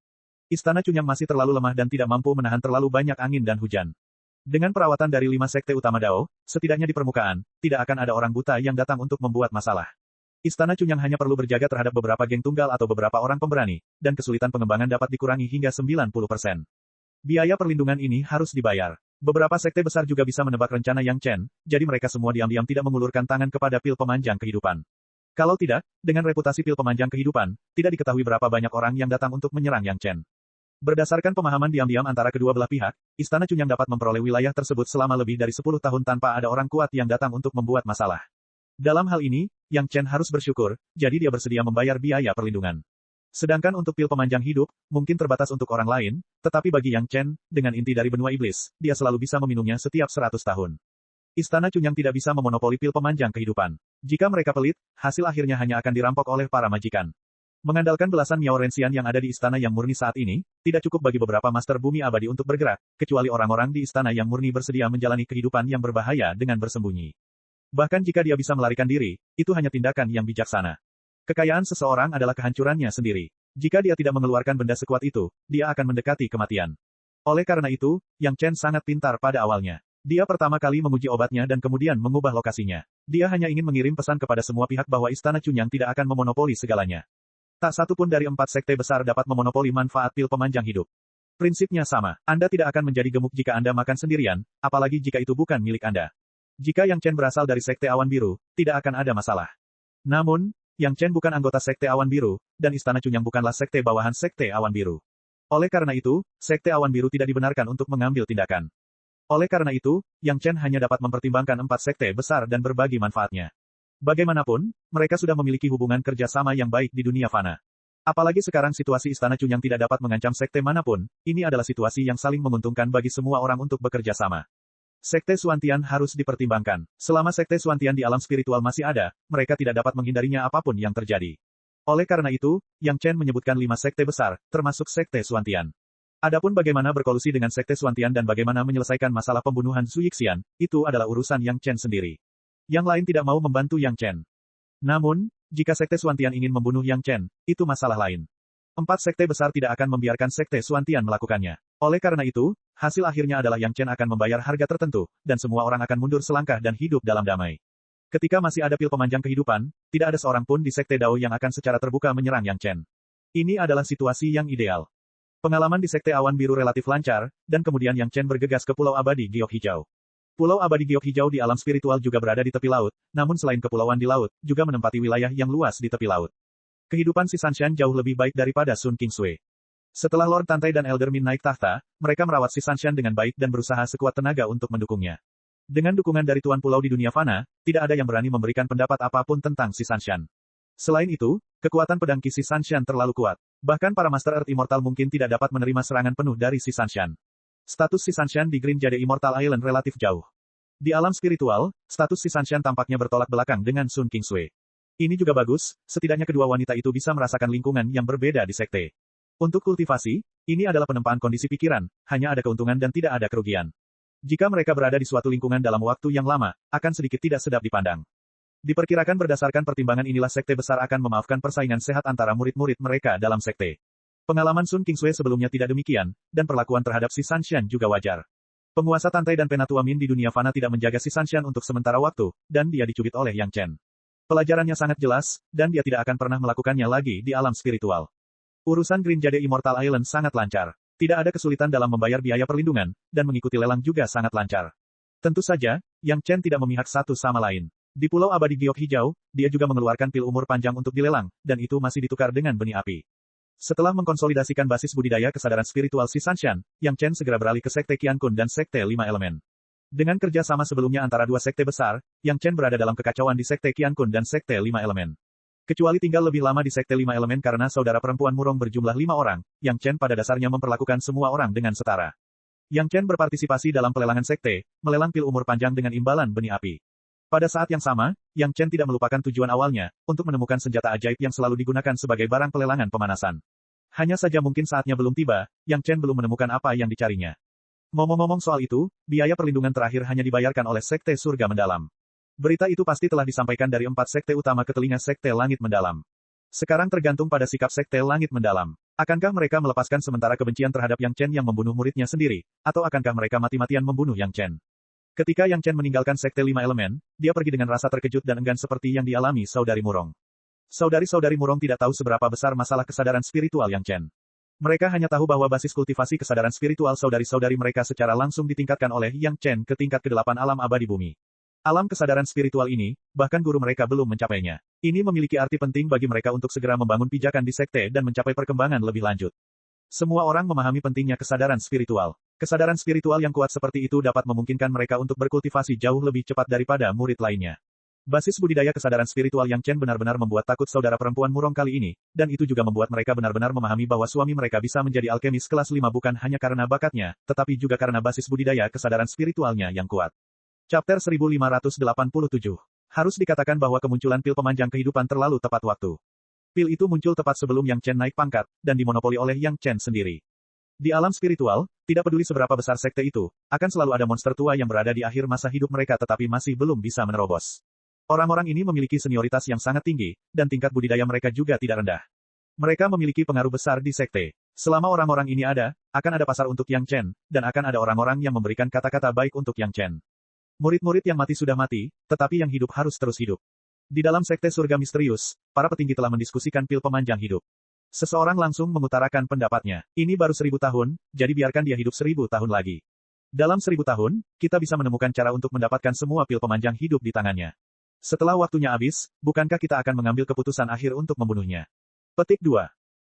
Istana Cunyang masih terlalu lemah dan tidak mampu menahan terlalu banyak angin dan hujan. Dengan perawatan dari 5 sekte utama Dao, setidaknya di permukaan, tidak akan ada orang buta yang datang untuk membuat masalah. Istana Cunyang hanya perlu berjaga terhadap beberapa geng tunggal atau beberapa orang pemberani, dan kesulitan pengembangan dapat dikurangi hingga 90%. Biaya perlindungan ini harus dibayar. Beberapa sekte besar juga bisa menebak rencana Yang Chen, jadi mereka semua diam-diam tidak mengulurkan tangan kepada pil pemanjang kehidupan. Kalau tidak, dengan reputasi pil pemanjang kehidupan, tidak diketahui berapa banyak orang yang datang untuk menyerang Yang Chen. Berdasarkan pemahaman diam-diam antara kedua belah pihak, Istana Cunyang dapat memperoleh wilayah tersebut selama lebih dari 10 tahun tanpa ada orang kuat yang datang untuk membuat masalah. Dalam hal ini, Yang Chen harus bersyukur, jadi dia bersedia membayar biaya perlindungan. Sedangkan untuk pil pemanjang hidup, mungkin terbatas untuk orang lain, tetapi bagi Yang Chen, dengan inti dari benua iblis, dia selalu bisa meminumnya setiap 100 tahun. Istana Cunyang tidak bisa memonopoli pil pemanjang kehidupan. Jika mereka pelit, hasil akhirnya hanya akan dirampok oleh para majikan. Mengandalkan belasan Miao Renxian yang ada di istana yang murni saat ini, tidak cukup bagi beberapa master bumi abadi untuk bergerak, kecuali orang-orang di istana yang murni bersedia menjalani kehidupan yang berbahaya dengan bersembunyi. Bahkan jika dia bisa melarikan diri, itu hanya tindakan yang bijaksana. Kekayaan seseorang adalah kehancurannya sendiri. Jika dia tidak mengeluarkan benda sekuat itu, dia akan mendekati kematian. Oleh karena itu, Yang Chen sangat pintar pada awalnya. Dia pertama kali menguji obatnya dan kemudian mengubah lokasinya. Dia hanya ingin mengirim pesan kepada semua pihak bahwa Istana Cunyang tidak akan memonopoli segalanya. Tak satu pun dari 4 sekte besar dapat memonopoli manfaat pil pemanjang hidup. Prinsipnya sama, Anda tidak akan menjadi gemuk jika Anda makan sendirian, apalagi jika itu bukan milik Anda. Jika Yang Chen berasal dari Sekte Awan Biru, tidak akan ada masalah. Namun, Yang Chen bukan anggota Sekte Awan Biru, dan Istana Cunyang bukanlah sekte bawahan Sekte Awan Biru. Oleh karena itu, Sekte Awan Biru tidak dibenarkan untuk mengambil tindakan. Oleh karena itu, Yang Chen hanya dapat mempertimbangkan 4 sekte besar dan berbagi manfaatnya. Bagaimanapun, mereka sudah memiliki hubungan kerja sama yang baik di dunia fana. Apalagi sekarang situasi Istana Cunyang tidak dapat mengancam sekte manapun, ini adalah situasi yang saling menguntungkan bagi semua orang untuk bekerja sama. Sekte Suantian harus dipertimbangkan. Selama Sekte Suantian di alam spiritual masih ada, mereka tidak dapat menghindarinya apapun yang terjadi. Oleh karena itu, Yang Chen menyebutkan 5 sekte besar, termasuk Sekte Suantian. Adapun bagaimana berkolusi dengan Sekte Suantian dan bagaimana menyelesaikan masalah pembunuhan Zhu Yixian, itu adalah urusan Yang Chen sendiri. Yang lain tidak mau membantu Yang Chen. Namun, jika Sekte Suantian ingin membunuh Yang Chen, itu masalah lain. 4 sekte besar tidak akan membiarkan Sekte Suantian melakukannya. Oleh karena itu, hasil akhirnya adalah Yang Chen akan membayar harga tertentu, dan semua orang akan mundur selangkah dan hidup dalam damai. Ketika masih ada pil pemanjang kehidupan, tidak ada seorang pun di Sekte Dao yang akan secara terbuka menyerang Yang Chen. Ini adalah situasi yang ideal. Pengalaman di Sekte Awan Biru relatif lancar, dan kemudian Yang Chen bergegas ke Pulau Abadi Giok Hijau. Pulau Abadi Giok Hijau di alam spiritual juga berada di tepi laut, namun selain kepulauan di laut, juga menempati wilayah yang luas di tepi laut. Kehidupan si Sanshan jauh lebih baik daripada Sun Kingsui. Setelah Lord Tantai dan Elder Min naik tahta, mereka merawat si Sanshan dengan baik dan berusaha sekuat tenaga untuk mendukungnya. Dengan dukungan dari Tuan Pulau di dunia fana, tidak ada yang berani memberikan pendapat apapun tentang si Sanshan. Selain itu, kekuatan pedang Ki si Sanshan terlalu kuat. Bahkan para Master Earth Immortal mungkin tidak dapat menerima serangan penuh dari si Sanshan. Status si Sanshan di Green Jade Immortal Island relatif jauh. Di alam spiritual, status si Sanshan tampaknya bertolak belakang dengan Sun Kingsui. Ini juga bagus, setidaknya kedua wanita itu bisa merasakan lingkungan yang berbeda di sekte. Untuk kultivasi, ini adalah penempaan kondisi pikiran, hanya ada keuntungan dan tidak ada kerugian. Jika mereka berada di suatu lingkungan dalam waktu yang lama, akan sedikit tidak sedap dipandang. Diperkirakan berdasarkan pertimbangan inilah sekte besar akan memaafkan persaingan sehat antara murid-murid mereka dalam sekte. Pengalaman Sun Kingsui sebelumnya tidak demikian, dan perlakuan terhadap si Sanshan juga wajar. Penguasa Tantai dan Penatua Min di dunia fana tidak menjaga si Sanshan untuk sementara waktu, dan dia dicubit oleh Yang Chen. Pelajarannya sangat jelas, dan dia tidak akan pernah melakukannya lagi di alam spiritual. Urusan Green Jade Immortal Island sangat lancar. Tidak ada kesulitan dalam membayar biaya perlindungan, dan mengikuti lelang juga sangat lancar. Tentu saja, Yang Chen tidak memihak satu sama lain. Di Pulau Abadi Giok Hijau, dia juga mengeluarkan pil umur panjang untuk dilelang, dan itu masih ditukar dengan benih api. Setelah mengkonsolidasikan basis budidaya kesadaran spiritual si Sanshan, Yang Chen segera beralih ke Sekte Qiankun dan Sekte Lima Elemen. Dengan kerjasama sebelumnya antara dua sekte besar, Yang Chen berada dalam kekacauan di Sekte Qiankun dan Sekte Lima Elemen. Kecuali tinggal lebih lama di Sekte Lima Elemen karena saudara perempuan murong berjumlah 5 orang, Yang Chen pada dasarnya memperlakukan semua orang dengan setara. Yang Chen berpartisipasi dalam pelelangan sekte, melelang pil umur panjang dengan imbalan benih api. Pada saat yang sama, Yang Chen tidak melupakan tujuan awalnya, untuk menemukan senjata ajaib yang selalu digunakan sebagai barang pelelangan pemanasan. Hanya saja mungkin saatnya belum tiba, Yang Chen belum menemukan apa yang dicarinya. Ngomong-ngomong soal itu, biaya perlindungan terakhir hanya dibayarkan oleh Sekte Surga Mendalam. Berita itu pasti telah disampaikan dari 4 sekte utama ke telinga Sekte Langit Mendalam. Sekarang tergantung pada sikap Sekte Langit Mendalam. Akankah mereka melepaskan sementara kebencian terhadap Yang Chen yang membunuh muridnya sendiri, atau akankah mereka mati-matian membunuh Yang Chen? Ketika Yang Chen meninggalkan Sekte Lima Elemen, dia pergi dengan rasa terkejut dan enggan seperti yang dialami saudari Murong. Saudari-saudari Murong tidak tahu seberapa besar masalah kesadaran spiritual Yang Chen. Mereka hanya tahu bahwa basis kultivasi kesadaran spiritual saudari-saudari mereka secara langsung ditingkatkan oleh Yang Chen ke tingkat ke-8 alam abadi bumi. Alam kesadaran spiritual ini, bahkan guru mereka belum mencapainya. Ini memiliki arti penting bagi mereka untuk segera membangun pijakan di sekte dan mencapai perkembangan lebih lanjut. Semua orang memahami pentingnya kesadaran spiritual. Kesadaran spiritual yang kuat seperti itu dapat memungkinkan mereka untuk berkultivasi jauh lebih cepat daripada murid lainnya. Basis budidaya kesadaran spiritual Yang Chen benar-benar membuat takut saudara perempuan Murong kali ini, dan itu juga membuat mereka benar-benar memahami bahwa suami mereka bisa menjadi alkemis kelas 5 bukan hanya karena bakatnya, tetapi juga karena basis budidaya kesadaran spiritualnya yang kuat. Chapter 1587. Harus dikatakan bahwa kemunculan pil pemanjang kehidupan terlalu tepat waktu. Pil itu muncul tepat sebelum Yang Chen naik pangkat, dan dimonopoli oleh Yang Chen sendiri. Di alam spiritual, tidak peduli seberapa besar sekte itu, akan selalu ada monster tua yang berada di akhir masa hidup mereka tetapi masih belum bisa menerobos. Orang-orang ini memiliki senioritas yang sangat tinggi, dan tingkat budidaya mereka juga tidak rendah. Mereka memiliki pengaruh besar di sekte. Selama orang-orang ini ada, akan ada pasar untuk Yang Chen, dan akan ada orang-orang yang memberikan kata-kata baik untuk Yang Chen. Murid-murid yang mati sudah mati, tetapi yang hidup harus terus hidup. Di dalam sekte surga misterius, para petinggi telah mendiskusikan pil pemanjang hidup. Seseorang langsung mengutarakan pendapatnya. Ini baru 1000 tahun, jadi biarkan dia hidup 1000 tahun lagi. Dalam 1000 tahun, kita bisa menemukan cara untuk mendapatkan semua pil pemanjang hidup di tangannya. Setelah waktunya habis, bukankah kita akan mengambil keputusan akhir untuk membunuhnya? Petik 2.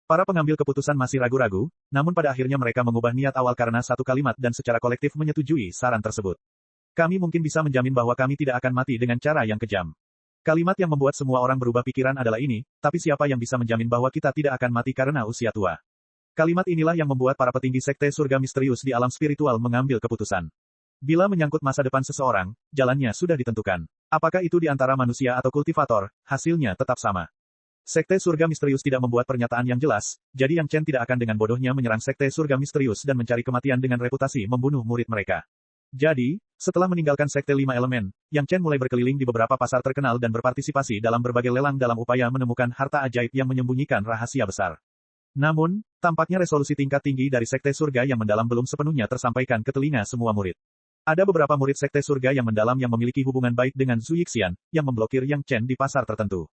Para pengambil keputusan masih ragu-ragu, namun pada akhirnya mereka mengubah niat awal karena satu kalimat dan secara kolektif menyetujui saran tersebut. Kami mungkin bisa menjamin bahwa kami tidak akan mati dengan cara yang kejam. Kalimat yang membuat semua orang berubah pikiran adalah ini, tapi siapa yang bisa menjamin bahwa kita tidak akan mati karena usia tua? Kalimat inilah yang membuat para petinggi sekte surga misterius di alam spiritual mengambil keputusan. Bila menyangkut masa depan seseorang, jalannya sudah ditentukan. Apakah itu di antara manusia atau kultivator, hasilnya tetap sama. Sekte surga misterius tidak membuat pernyataan yang jelas, jadi Yang Chen tidak akan dengan bodohnya menyerang sekte surga misterius dan mencari kematian dengan reputasi membunuh murid mereka. Jadi, setelah meninggalkan Sekte Lima Elemen, Yang Chen mulai berkeliling di beberapa pasar terkenal dan berpartisipasi dalam berbagai lelang dalam upaya menemukan harta ajaib yang menyembunyikan rahasia besar. Namun, tampaknya resolusi tingkat tinggi dari Sekte Surga yang mendalam belum sepenuhnya tersampaikan ke telinga semua murid. Ada beberapa murid Sekte Surga yang mendalam yang memiliki hubungan baik dengan Zhu Yixian, yang memblokir Yang Chen di pasar tertentu.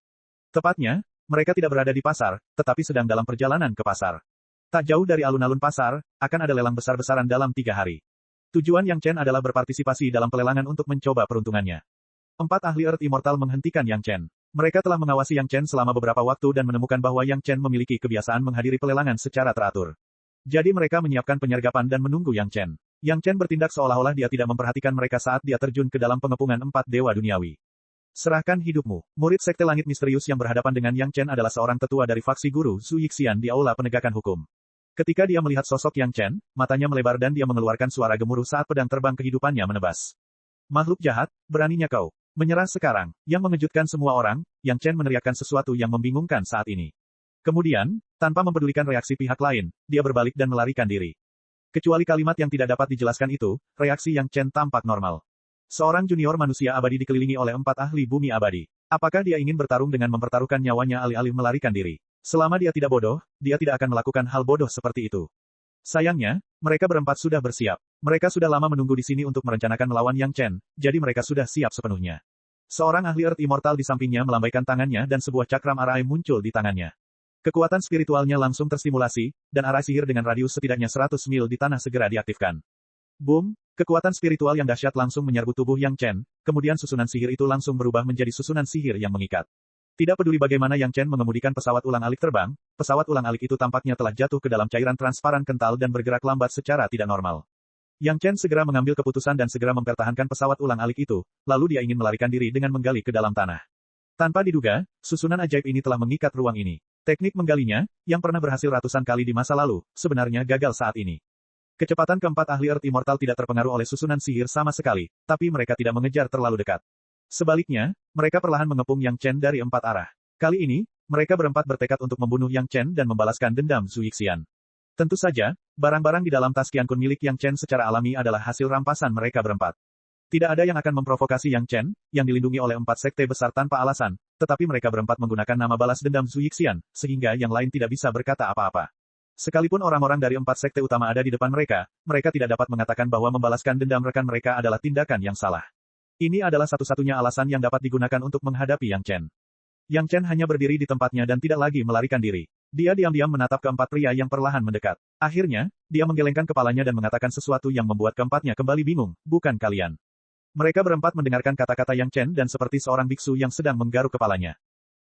Tepatnya, mereka tidak berada di pasar, tetapi sedang dalam perjalanan ke pasar. Tak jauh dari alun-alun pasar, akan ada lelang besar-besaran dalam 3 hari. Tujuan Yang Chen adalah berpartisipasi dalam pelelangan untuk mencoba peruntungannya. 4 ahli Earth Immortal menghentikan Yang Chen. Mereka telah mengawasi Yang Chen selama beberapa waktu dan menemukan bahwa Yang Chen memiliki kebiasaan menghadiri pelelangan secara teratur. Jadi mereka menyiapkan penyergapan dan menunggu Yang Chen. Yang Chen bertindak seolah-olah dia tidak memperhatikan mereka saat dia terjun ke dalam pengepungan 4 dewa duniawi. Serahkan hidupmu. Murid Sekte Langit Misterius yang berhadapan dengan Yang Chen adalah seorang tetua dari faksi guru Zhu Yixian di Aula Penegakan Hukum. Ketika dia melihat sosok Yang Chen, matanya melebar dan dia mengeluarkan suara gemuruh saat pedang terbang kehidupannya menebas. Makhluk jahat, beraninya kau menyerah sekarang. Yang mengejutkan semua orang, Yang Chen meneriakkan sesuatu yang membingungkan saat ini. Kemudian, tanpa mempedulikan reaksi pihak lain, dia berbalik dan melarikan diri. Kecuali kalimat yang tidak dapat dijelaskan itu, reaksi Yang Chen tampak normal. Seorang junior manusia abadi dikelilingi oleh 4 ahli bumi abadi. Apakah dia ingin bertarung dengan mempertaruhkan nyawanya alih-alih melarikan diri? Selama dia tidak bodoh, dia tidak akan melakukan hal bodoh seperti itu. Sayangnya, mereka berempat sudah bersiap. Mereka sudah lama menunggu di sini untuk merencanakan melawan Yang Chen, jadi mereka sudah siap sepenuhnya. Seorang ahli Earth Immortal di sampingnya melambaikan tangannya dan sebuah cakram arai muncul di tangannya. Kekuatan spiritualnya langsung terstimulasi, dan arai sihir dengan radius setidaknya 100 mil di tanah segera diaktifkan. Boom! Kekuatan spiritual yang dahsyat langsung menyerbu tubuh Yang Chen, kemudian susunan sihir itu langsung berubah menjadi susunan sihir yang mengikat. Tidak peduli bagaimana Yang Chen mengemudikan pesawat ulang-alik terbang, pesawat ulang-alik itu tampaknya telah jatuh ke dalam cairan transparan kental dan bergerak lambat secara tidak normal. Yang Chen segera mengambil keputusan dan segera mempertahankan pesawat ulang-alik itu, lalu dia ingin melarikan diri dengan menggali ke dalam tanah. Tanpa diduga, susunan ajaib ini telah mengikat ruang ini. Teknik menggalinya, yang pernah berhasil ratusan kali di masa lalu, sebenarnya gagal saat ini. Kecepatan keempat ahli Earth Immortal tidak terpengaruh oleh susunan sihir sama sekali, tapi mereka tidak mengejar terlalu dekat. Sebaliknya, mereka perlahan mengepung Yang Chen dari 4 arah. Kali ini, mereka berempat bertekad untuk membunuh Yang Chen dan membalaskan dendam Zhu Yixian. Tentu saja, barang-barang di dalam tas Qiankun milik Yang Chen secara alami adalah hasil rampasan mereka berempat. Tidak ada yang akan memprovokasi Yang Chen, yang dilindungi oleh 4 sekte besar tanpa alasan, tetapi mereka berempat menggunakan nama balas dendam Zhu Yixian, sehingga yang lain tidak bisa berkata apa-apa. Sekalipun orang-orang dari 4 sekte utama ada di depan mereka, mereka tidak dapat mengatakan bahwa membalaskan dendam rekan mereka adalah tindakan yang salah. Ini adalah satu-satunya alasan yang dapat digunakan untuk menghadapi Yang Chen. Yang Chen hanya berdiri di tempatnya dan tidak lagi melarikan diri. Dia diam-diam menatap keempat pria yang perlahan mendekat. Akhirnya, dia menggelengkan kepalanya dan mengatakan sesuatu yang membuat keempatnya kembali bingung, bukan kalian. Mereka berempat mendengarkan kata-kata Yang Chen dan seperti seorang biksu yang sedang menggaruk kepalanya.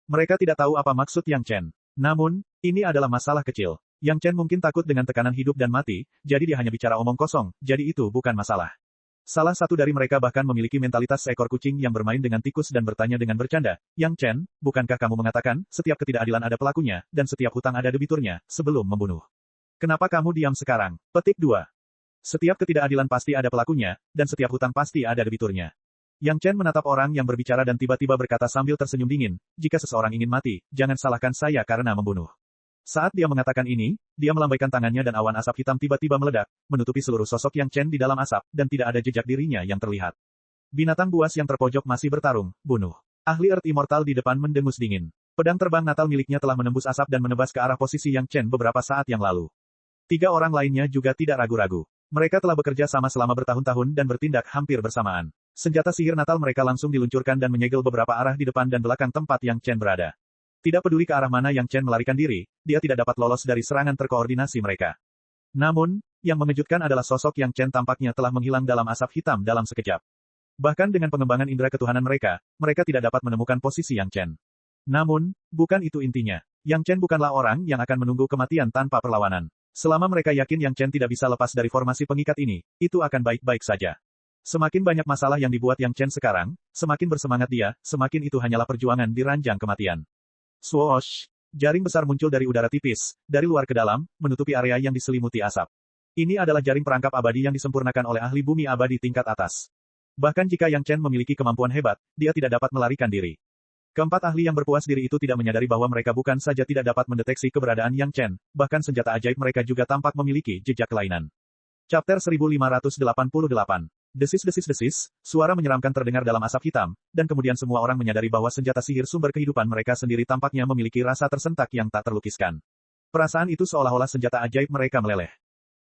Mereka tidak tahu apa maksud Yang Chen. Namun, ini adalah masalah kecil. Yang Chen mungkin takut dengan tekanan hidup dan mati, jadi dia hanya bicara omong kosong, jadi itu bukan masalah. Salah satu dari mereka bahkan memiliki mentalitas seekor kucing yang bermain dengan tikus dan bertanya dengan bercanda, Yang Chen, bukankah kamu mengatakan, setiap ketidakadilan ada pelakunya, dan setiap hutang ada debiturnya, sebelum membunuh? Kenapa kamu diam sekarang? Petik 2. Setiap ketidakadilan pasti ada pelakunya, dan setiap hutang pasti ada debiturnya. Yang Chen menatap orang yang berbicara dan tiba-tiba berkata sambil tersenyum dingin, jika seseorang ingin mati, jangan salahkan saya karena membunuh. Saat dia mengatakan ini, dia melambaikan tangannya dan awan asap hitam tiba-tiba meledak, menutupi seluruh sosok Yang Chen di dalam asap, dan tidak ada jejak dirinya yang terlihat. Binatang buas yang terpojok masih bertarung, bunuh. Ahli Earth Immortal di depan mendengus dingin. Pedang terbang Natal miliknya telah menembus asap dan menebas ke arah posisi Yang Chen beberapa saat yang lalu. 3 orang lainnya juga tidak ragu-ragu. Mereka telah bekerja sama selama bertahun-tahun dan bertindak hampir bersamaan. Senjata sihir Natal mereka langsung diluncurkan dan menyegel beberapa arah di depan dan belakang tempat Yang Chen berada. Tidak peduli ke arah mana Yang Chen melarikan diri, dia tidak dapat lolos dari serangan terkoordinasi mereka. Namun, yang mengejutkan adalah sosok Yang Chen tampaknya telah menghilang dalam asap hitam dalam sekejap. Bahkan dengan pengembangan indera ketuhanan mereka, mereka tidak dapat menemukan posisi Yang Chen. Namun, bukan itu intinya. Yang Chen bukanlah orang yang akan menunggu kematian tanpa perlawanan. Selama mereka yakin Yang Chen tidak bisa lepas dari formasi pengikat ini, itu akan baik-baik saja. Semakin banyak masalah yang dibuat Yang Chen sekarang, semakin bersemangat dia, semakin itu hanyalah perjuangan di ranjang kematian. Swoosh! Jaring besar muncul dari udara tipis, dari luar ke dalam, menutupi area yang diselimuti asap. Ini adalah jaring perangkap abadi yang disempurnakan oleh ahli bumi abadi tingkat atas. Bahkan jika Yang Chen memiliki kemampuan hebat, dia tidak dapat melarikan diri. Keempat ahli yang berpuas diri itu tidak menyadari bahwa mereka bukan saja tidak dapat mendeteksi keberadaan Yang Chen, bahkan senjata ajaib mereka juga tampak memiliki jejak kelainan. Chapter 1588 Desis-desis-desis, suara menyeramkan terdengar dalam asap hitam, dan kemudian semua orang menyadari bahwa senjata sihir sumber kehidupan mereka sendiri tampaknya memiliki rasa tersentak yang tak terlukiskan. Perasaan itu seolah-olah senjata ajaib mereka meleleh.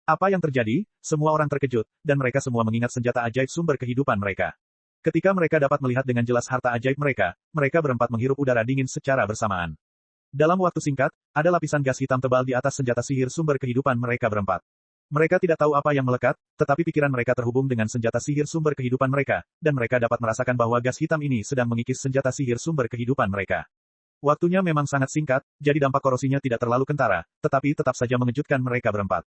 Apa yang terjadi? Semua orang terkejut, dan mereka semua mengingat senjata ajaib sumber kehidupan mereka. Ketika mereka dapat melihat dengan jelas harta ajaib mereka, mereka berempat menghirup udara dingin secara bersamaan. Dalam waktu singkat, ada lapisan gas hitam tebal di atas senjata sihir sumber kehidupan mereka berempat. Mereka tidak tahu apa yang melekat, tetapi pikiran mereka terhubung dengan senjata sihir sumber kehidupan mereka, dan mereka dapat merasakan bahwa gas hitam ini sedang mengikis senjata sihir sumber kehidupan mereka. Waktunya memang sangat singkat, jadi dampak korosinya tidak terlalu kentara, tetapi tetap saja mengejutkan mereka berempat.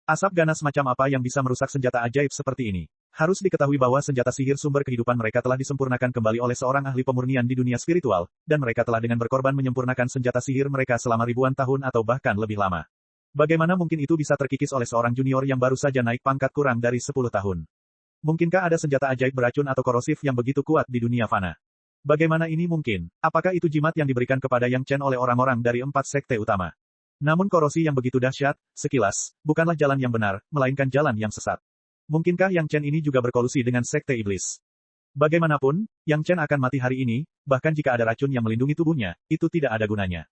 Asap ganas macam apa yang bisa merusak senjata ajaib seperti ini? Harus diketahui bahwa senjata sihir sumber kehidupan mereka telah disempurnakan kembali oleh seorang ahli pemurnian di dunia spiritual, dan mereka telah dengan berkorban menyempurnakan senjata sihir mereka selama ribuan tahun atau bahkan lebih lama. Bagaimana mungkin itu bisa terkikis oleh seorang junior yang baru saja naik pangkat kurang dari 10 tahun? Mungkinkah ada senjata ajaib beracun atau korosif yang begitu kuat di dunia fana? Bagaimana ini mungkin? Apakah itu jimat yang diberikan kepada Yang Chen oleh orang-orang dari 4 sekte utama? Namun korosi yang begitu dahsyat, sekilas, bukanlah jalan yang benar, melainkan jalan yang sesat. Mungkinkah Yang Chen ini juga berkolusi dengan sekte iblis? Bagaimanapun, Yang Chen akan mati hari ini, bahkan jika ada racun yang melindungi tubuhnya, itu tidak ada gunanya.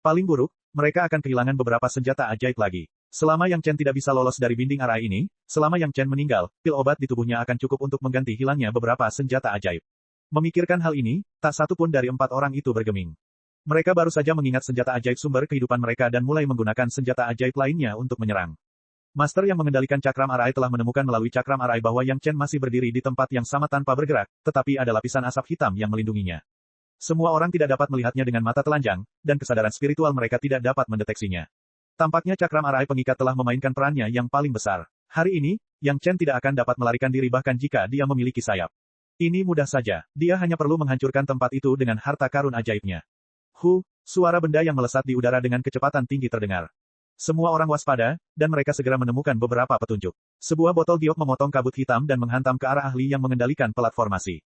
Paling buruk, mereka akan kehilangan beberapa senjata ajaib lagi. Selama Yang Chen tidak bisa lolos dari binding arah ini, selama Yang Chen meninggal, pil obat di tubuhnya akan cukup untuk mengganti hilangnya beberapa senjata ajaib. Memikirkan hal ini, tak satu pun dari 4 orang itu bergeming. Mereka baru saja mengingat senjata ajaib sumber kehidupan mereka dan mulai menggunakan senjata ajaib lainnya untuk menyerang. Master yang mengendalikan cakram arai telah menemukan melalui cakram arai bahwa Yang Chen masih berdiri di tempat yang sama tanpa bergerak, tetapi ada lapisan asap hitam yang melindunginya. Semua orang tidak dapat melihatnya dengan mata telanjang, dan kesadaran spiritual mereka tidak dapat mendeteksinya. Tampaknya cakram arai pengikat telah memainkan perannya yang paling besar. Hari ini, Yang Chen tidak akan dapat melarikan diri bahkan jika dia memiliki sayap. Ini mudah saja, dia hanya perlu menghancurkan tempat itu dengan harta karun ajaibnya. Suara benda yang melesat di udara dengan kecepatan tinggi terdengar. Semua orang waspada, dan mereka segera menemukan beberapa petunjuk. Sebuah botol giok memotong kabut hitam dan menghantam ke arah ahli yang mengendalikan platformasi.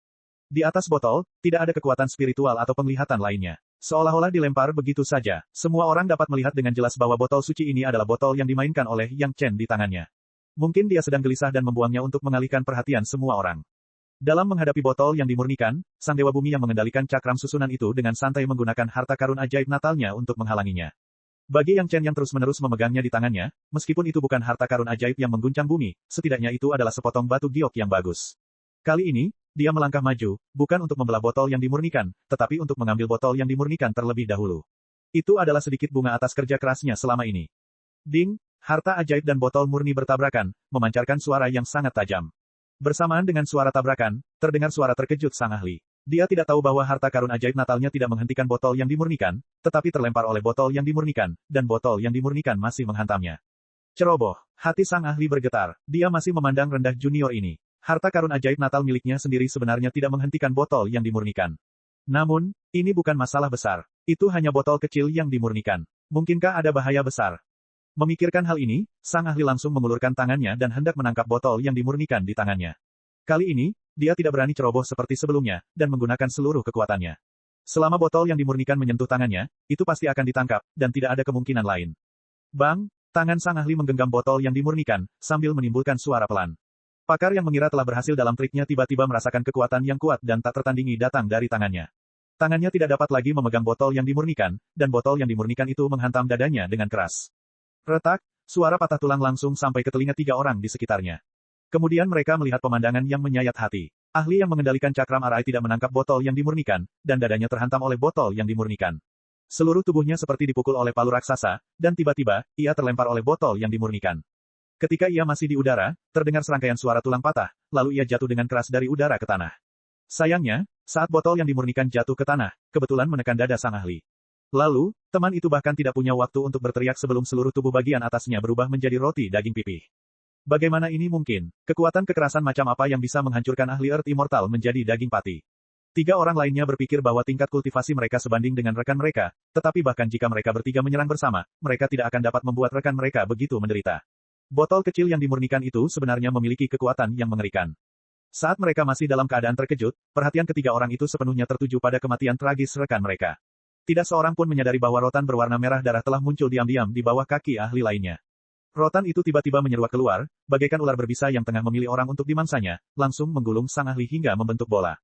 Di atas botol, tidak ada kekuatan spiritual atau penglihatan lainnya. Seolah-olah dilempar begitu saja, semua orang dapat melihat dengan jelas bahwa botol suci ini adalah botol yang dimainkan oleh Yang Chen di tangannya. Mungkin dia sedang gelisah dan membuangnya untuk mengalihkan perhatian semua orang. Dalam menghadapi botol yang dimurnikan, Sang Dewa Bumi yang mengendalikan cakram susunan itu dengan santai menggunakan harta karun ajaib natalnya untuk menghalanginya. Bagi Yang Chen yang terus-menerus memegangnya di tangannya, meskipun itu bukan harta karun ajaib yang mengguncang bumi, setidaknya itu adalah sepotong batu giok yang bagus. Kali ini, dia melangkah maju, bukan untuk membelah botol yang dimurnikan, tetapi untuk mengambil botol yang dimurnikan terlebih dahulu. Itu adalah sedikit bunga atas kerja kerasnya selama ini. Ding, harta ajaib dan botol murni bertabrakan, memancarkan suara yang sangat tajam. Bersamaan dengan suara tabrakan, terdengar suara terkejut sang ahli. Dia tidak tahu bahwa harta karun ajaib natalnya tidak menghentikan botol yang dimurnikan, tetapi terlempar oleh botol yang dimurnikan, dan botol yang dimurnikan masih menghantamnya. Ceroboh, hati sang ahli bergetar, dia masih memandang rendah junior ini. Harta karun ajaib natal miliknya sendiri sebenarnya tidak menghentikan botol yang dimurnikan. Namun, ini bukan masalah besar. Itu hanya botol kecil yang dimurnikan. Mungkinkah ada bahaya besar? Memikirkan hal ini, sang ahli langsung mengulurkan tangannya dan hendak menangkap botol yang dimurnikan di tangannya. Kali ini, dia tidak berani ceroboh seperti sebelumnya, dan menggunakan seluruh kekuatannya. Selama botol yang dimurnikan menyentuh tangannya, itu pasti akan ditangkap, dan tidak ada kemungkinan lain. Bang, tangan sang ahli menggenggam botol yang dimurnikan, sambil menimbulkan suara pelan. Pakar yang mengira telah berhasil dalam triknya tiba-tiba merasakan kekuatan yang kuat dan tak tertandingi datang dari tangannya. Tangannya tidak dapat lagi memegang botol yang dimurnikan, dan botol yang dimurnikan itu menghantam dadanya dengan keras. Retak, suara patah tulang langsung sampai ke telinga 3 orang di sekitarnya. Kemudian mereka melihat pemandangan yang menyayat hati. Ahli yang mengendalikan cakram arai tidak menangkap botol yang dimurnikan, dan dadanya terhantam oleh botol yang dimurnikan. Seluruh tubuhnya seperti dipukul oleh palu raksasa, dan tiba-tiba, ia terlempar oleh botol yang dimurnikan. Ketika ia masih di udara, terdengar serangkaian suara tulang patah, lalu ia jatuh dengan keras dari udara ke tanah. Sayangnya, saat botol yang dimurnikan jatuh ke tanah, kebetulan menekan dada sang ahli. Lalu, teman itu bahkan tidak punya waktu untuk berteriak sebelum seluruh tubuh bagian atasnya berubah menjadi roti daging pipih. Bagaimana ini mungkin? Kekuatan kekerasan macam apa yang bisa menghancurkan ahli Earth Immortal menjadi daging pati? 3 orang lainnya berpikir bahwa tingkat kultivasi mereka sebanding dengan rekan mereka, tetapi bahkan jika mereka bertiga menyerang bersama, mereka tidak akan dapat membuat rekan mereka begitu menderita. Botol kecil yang dimurnikan itu sebenarnya memiliki kekuatan yang mengerikan. Saat mereka masih dalam keadaan terkejut, perhatian ketiga orang itu sepenuhnya tertuju pada kematian tragis rekan mereka. Tidak seorang pun menyadari bahwa rotan berwarna merah darah telah muncul diam-diam di bawah kaki ahli lainnya. Rotan itu tiba-tiba menyeruak keluar, bagaikan ular berbisa yang tengah memilih orang untuk dimangsanya, langsung menggulung sang ahli hingga membentuk bola.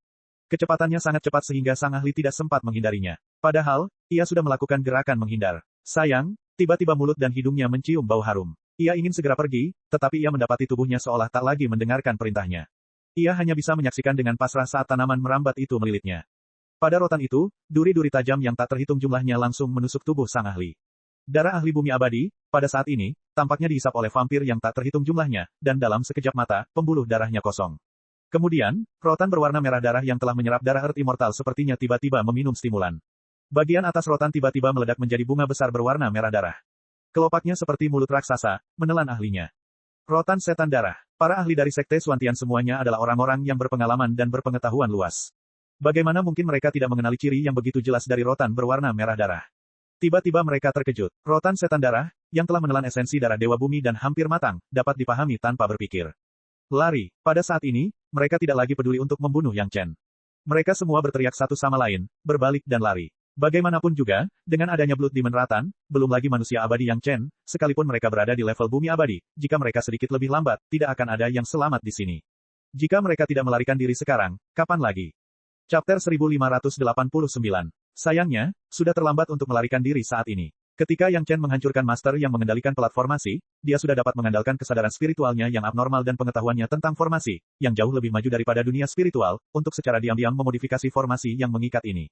Kecepatannya sangat cepat sehingga sang ahli tidak sempat menghindarinya. Padahal, ia sudah melakukan gerakan menghindar. Sayang, tiba-tiba mulut dan hidungnya mencium bau harum. Ia ingin segera pergi, tetapi ia mendapati tubuhnya seolah tak lagi mendengarkan perintahnya. Ia hanya bisa menyaksikan dengan pasrah saat tanaman merambat itu melilitnya. Pada rotan itu, duri-duri tajam yang tak terhitung jumlahnya langsung menusuk tubuh sang ahli. Darah ahli bumi abadi, pada saat ini, tampaknya dihisap oleh vampir yang tak terhitung jumlahnya, dan dalam sekejap mata, pembuluh darahnya kosong. Kemudian, rotan berwarna merah darah yang telah menyerap darah Earth Immortal sepertinya tiba-tiba meminum stimulan. Bagian atas rotan tiba-tiba meledak menjadi bunga besar berwarna merah darah. Kelopaknya seperti mulut raksasa, menelan ahlinya. Rotan setan darah. Para ahli dari Sekte Swantian semuanya adalah orang-orang yang berpengalaman dan berpengetahuan luas. Bagaimana mungkin mereka tidak mengenali ciri yang begitu jelas dari rotan berwarna merah darah? Tiba-tiba mereka terkejut. Rotan setan darah, yang telah menelan esensi darah Dewa Bumi dan hampir matang, dapat dipahami tanpa berpikir. Lari. Pada saat ini, mereka tidak lagi peduli untuk membunuh Yang Chen. Mereka semua berteriak satu sama lain, berbalik dan lari. Bagaimanapun juga, dengan adanya Blood Demon Ratan, belum lagi manusia abadi Yang Chen, sekalipun mereka berada di level bumi abadi, jika mereka sedikit lebih lambat, tidak akan ada yang selamat di sini. Jika mereka tidak melarikan diri sekarang, kapan lagi? Chapter 1589. Sayangnya, sudah terlambat untuk melarikan diri saat ini. Ketika Yang Chen menghancurkan master yang mengendalikan pelat formasi, dia sudah dapat mengandalkan kesadaran spiritualnya yang abnormal dan pengetahuannya tentang formasi, yang jauh lebih maju daripada dunia spiritual, untuk secara diam-diam memodifikasi formasi yang mengikat ini.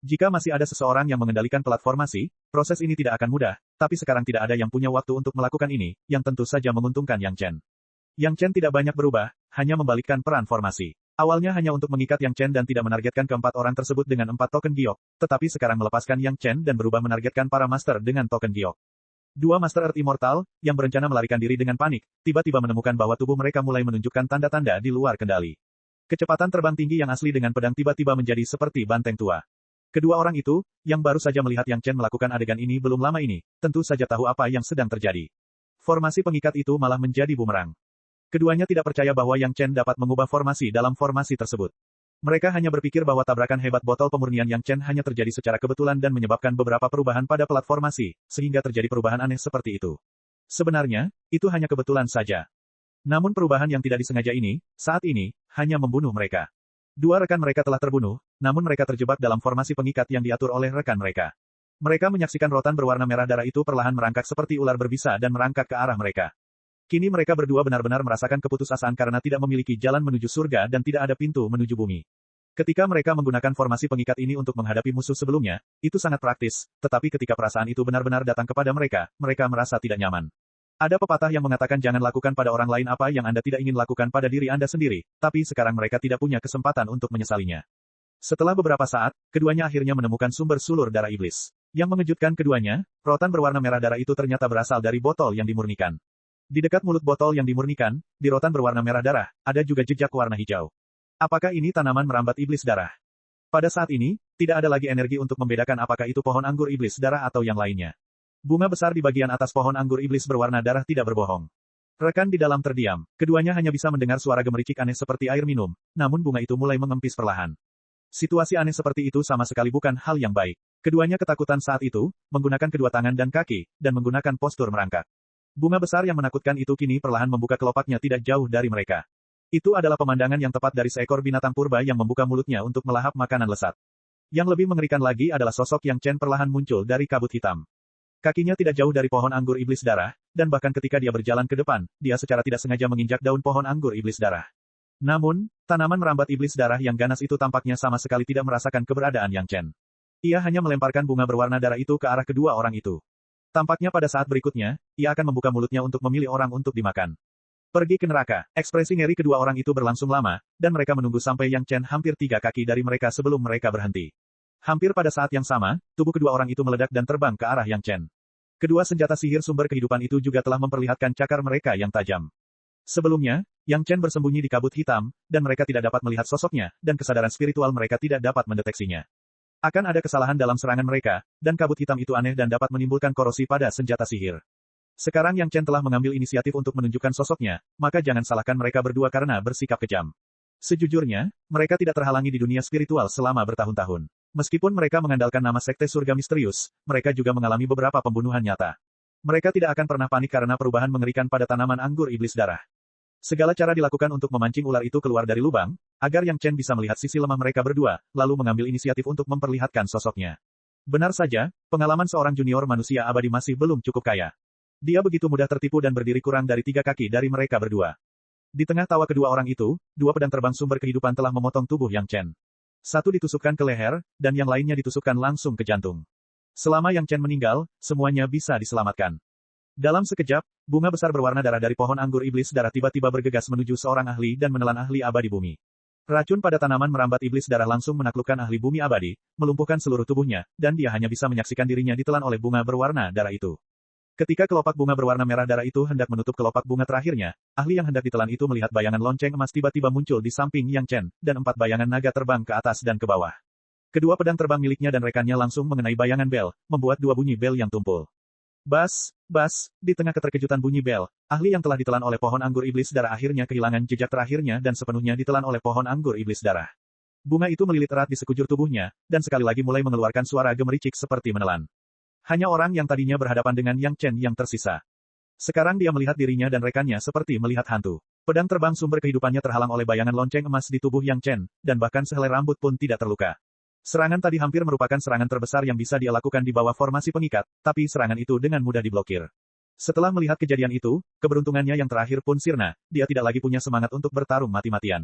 Jika masih ada seseorang yang mengendalikan pelat formasi, proses ini tidak akan mudah, tapi sekarang tidak ada yang punya waktu untuk melakukan ini, yang tentu saja menguntungkan Yang Chen. Yang Chen tidak banyak berubah, hanya membalikkan peran formasi. Awalnya hanya untuk mengikat Yang Chen dan tidak menargetkan keempat orang tersebut dengan 4 token giok, tetapi sekarang melepaskan Yang Chen dan berubah menargetkan para master dengan token giok. Dua master Earth Immortal, yang berencana melarikan diri dengan panik, tiba-tiba menemukan bahwa tubuh mereka mulai menunjukkan tanda-tanda di luar kendali. Kecepatan terbang tinggi yang asli dengan pedang tiba-tiba menjadi seperti banteng tua. Kedua orang itu, yang baru saja melihat Yang Chen melakukan adegan ini belum lama ini, tentu saja tahu apa yang sedang terjadi. Formasi pengikat itu malah menjadi bumerang. Keduanya tidak percaya bahwa Yang Chen dapat mengubah formasi dalam formasi tersebut. Mereka hanya berpikir bahwa tabrakan hebat botol pemurnian Yang Chen hanya terjadi secara kebetulan dan menyebabkan beberapa perubahan pada pelat formasi, sehingga terjadi perubahan aneh seperti itu. Sebenarnya, itu hanya kebetulan saja. Namun perubahan yang tidak disengaja ini, saat ini, hanya membunuh mereka. Dua rekan mereka telah terbunuh, namun mereka terjebak dalam formasi pengikat yang diatur oleh rekan mereka. Mereka menyaksikan rotan berwarna merah darah itu perlahan merangkak seperti ular berbisa dan merangkak ke arah mereka. Kini mereka berdua benar-benar merasakan keputusasaan karena tidak memiliki jalan menuju surga dan tidak ada pintu menuju bumi. Ketika mereka menggunakan formasi pengikat ini untuk menghadapi musuh sebelumnya, itu sangat praktis, tetapi ketika perasaan itu benar-benar datang kepada mereka, mereka merasa tidak nyaman. Ada pepatah yang mengatakan jangan lakukan pada orang lain apa yang Anda tidak ingin lakukan pada diri Anda sendiri, tapi sekarang mereka tidak punya kesempatan untuk menyesalinya. Setelah beberapa saat, keduanya akhirnya menemukan sumber sulur darah iblis. Yang mengejutkan keduanya, rotan berwarna merah darah itu ternyata berasal dari botol yang dimurnikan. Di dekat mulut botol yang dimurnikan, di rotan berwarna merah darah, ada juga jejak warna hijau. Apakah ini tanaman merambat iblis darah? Pada saat ini, tidak ada lagi energi untuk membedakan apakah itu pohon anggur iblis darah atau yang lainnya. Bunga besar di bagian atas pohon anggur iblis berwarna darah tidak berbohong. Rekan di dalam terdiam. Keduanya hanya bisa mendengar suara gemericik aneh seperti air minum, namun bunga itu mulai mengempis perlahan. Situasi aneh seperti itu sama sekali bukan hal yang baik. Keduanya ketakutan saat itu, menggunakan kedua tangan dan kaki, dan menggunakan postur merangkak. Bunga besar yang menakutkan itu kini perlahan membuka kelopaknya tidak jauh dari mereka. Itu adalah pemandangan yang tepat dari seekor binatang purba yang membuka mulutnya untuk melahap makanan lesat. Yang lebih mengerikan lagi adalah sosok Yang Chen perlahan muncul dari kabut hitam. Kakinya tidak jauh dari pohon anggur iblis darah, dan bahkan ketika dia berjalan ke depan, dia secara tidak sengaja menginjak daun pohon anggur iblis darah. Namun, tanaman merambat iblis darah yang ganas itu tampaknya sama sekali tidak merasakan keberadaan Yang Chen. Ia hanya melemparkan bunga berwarna darah itu ke arah kedua orang itu. Tampaknya pada saat berikutnya, ia akan membuka mulutnya untuk memilih orang untuk dimakan. Pergi ke neraka. Ekspresi ngeri kedua orang itu berlangsung lama, dan mereka menunggu sampai Yang Chen hampir 3 kaki dari mereka sebelum mereka berhenti. Hampir pada saat yang sama, tubuh kedua orang itu meledak dan terbang ke arah Yang Chen. Kedua senjata sihir sumber kehidupan itu juga telah memperlihatkan cakar mereka yang tajam. Sebelumnya, Yang Chen bersembunyi di kabut hitam, dan mereka tidak dapat melihat sosoknya, dan kesadaran spiritual mereka tidak dapat mendeteksinya. Akan ada kesalahan dalam serangan mereka, dan kabut hitam itu aneh dan dapat menimbulkan korosi pada senjata sihir. Sekarang Yang Chen telah mengambil inisiatif untuk menunjukkan sosoknya, maka jangan salahkan mereka berdua karena bersikap kejam. Sejujurnya, mereka tidak terhalangi di dunia spiritual selama bertahun-tahun. Meskipun mereka mengandalkan nama Sekte Surga Misterius, mereka juga mengalami beberapa pembunuhan nyata. Mereka tidak akan pernah panik karena perubahan mengerikan pada tanaman anggur iblis darah. Segala cara dilakukan untuk memancing ular itu keluar dari lubang, agar Yang Chen bisa melihat sisi lemah mereka berdua, lalu mengambil inisiatif untuk memperlihatkan sosoknya. Benar saja, pengalaman seorang junior manusia abadi masih belum cukup kaya. Dia begitu mudah tertipu dan berdiri kurang dari 3 kaki dari mereka berdua. Di tengah tawa kedua orang itu, 2 pedang terbang sumber kehidupan telah memotong tubuh Yang Chen. Satu ditusukkan ke leher, dan yang lainnya ditusukkan langsung ke jantung. Selama Yang Chen meninggal, semuanya bisa diselamatkan. Dalam sekejap, bunga besar berwarna darah dari pohon anggur iblis darah tiba-tiba bergegas menuju seorang ahli dan menelan ahli abadi bumi. Racun pada tanaman merambat iblis darah langsung menaklukkan ahli bumi abadi, melumpuhkan seluruh tubuhnya, dan dia hanya bisa menyaksikan dirinya ditelan oleh bunga berwarna darah itu. Ketika kelopak bunga berwarna merah darah itu hendak menutup kelopak bunga terakhirnya, ahli yang hendak ditelan itu melihat bayangan lonceng emas tiba-tiba muncul di samping Yang Chen, dan 4 bayangan naga terbang ke atas dan ke bawah. Kedua pedang terbang miliknya dan rekannya langsung mengenai bayangan bel, membuat 2 bunyi bel yang tumpul. Bas, di tengah keterkejutan bunyi bel, ahli yang telah ditelan oleh pohon anggur iblis darah akhirnya kehilangan jejak terakhirnya dan sepenuhnya ditelan oleh pohon anggur iblis darah. Bunga itu melilit erat di sekujur tubuhnya, dan sekali lagi mulai mengeluarkan suara gemericik seperti menelan. Hanya orang yang tadinya berhadapan dengan Yang Chen yang tersisa. Sekarang dia melihat dirinya dan rekannya seperti melihat hantu. Pedang terbang sumber kehidupannya terhalang oleh bayangan lonceng emas di tubuh Yang Chen, dan bahkan sehelai rambut pun tidak terluka. Serangan tadi hampir merupakan serangan terbesar yang bisa dia lakukan di bawah formasi pengikat, tapi serangan itu dengan mudah diblokir. Setelah melihat kejadian itu, keberuntungannya yang terakhir pun sirna, dia tidak lagi punya semangat untuk bertarung mati-matian.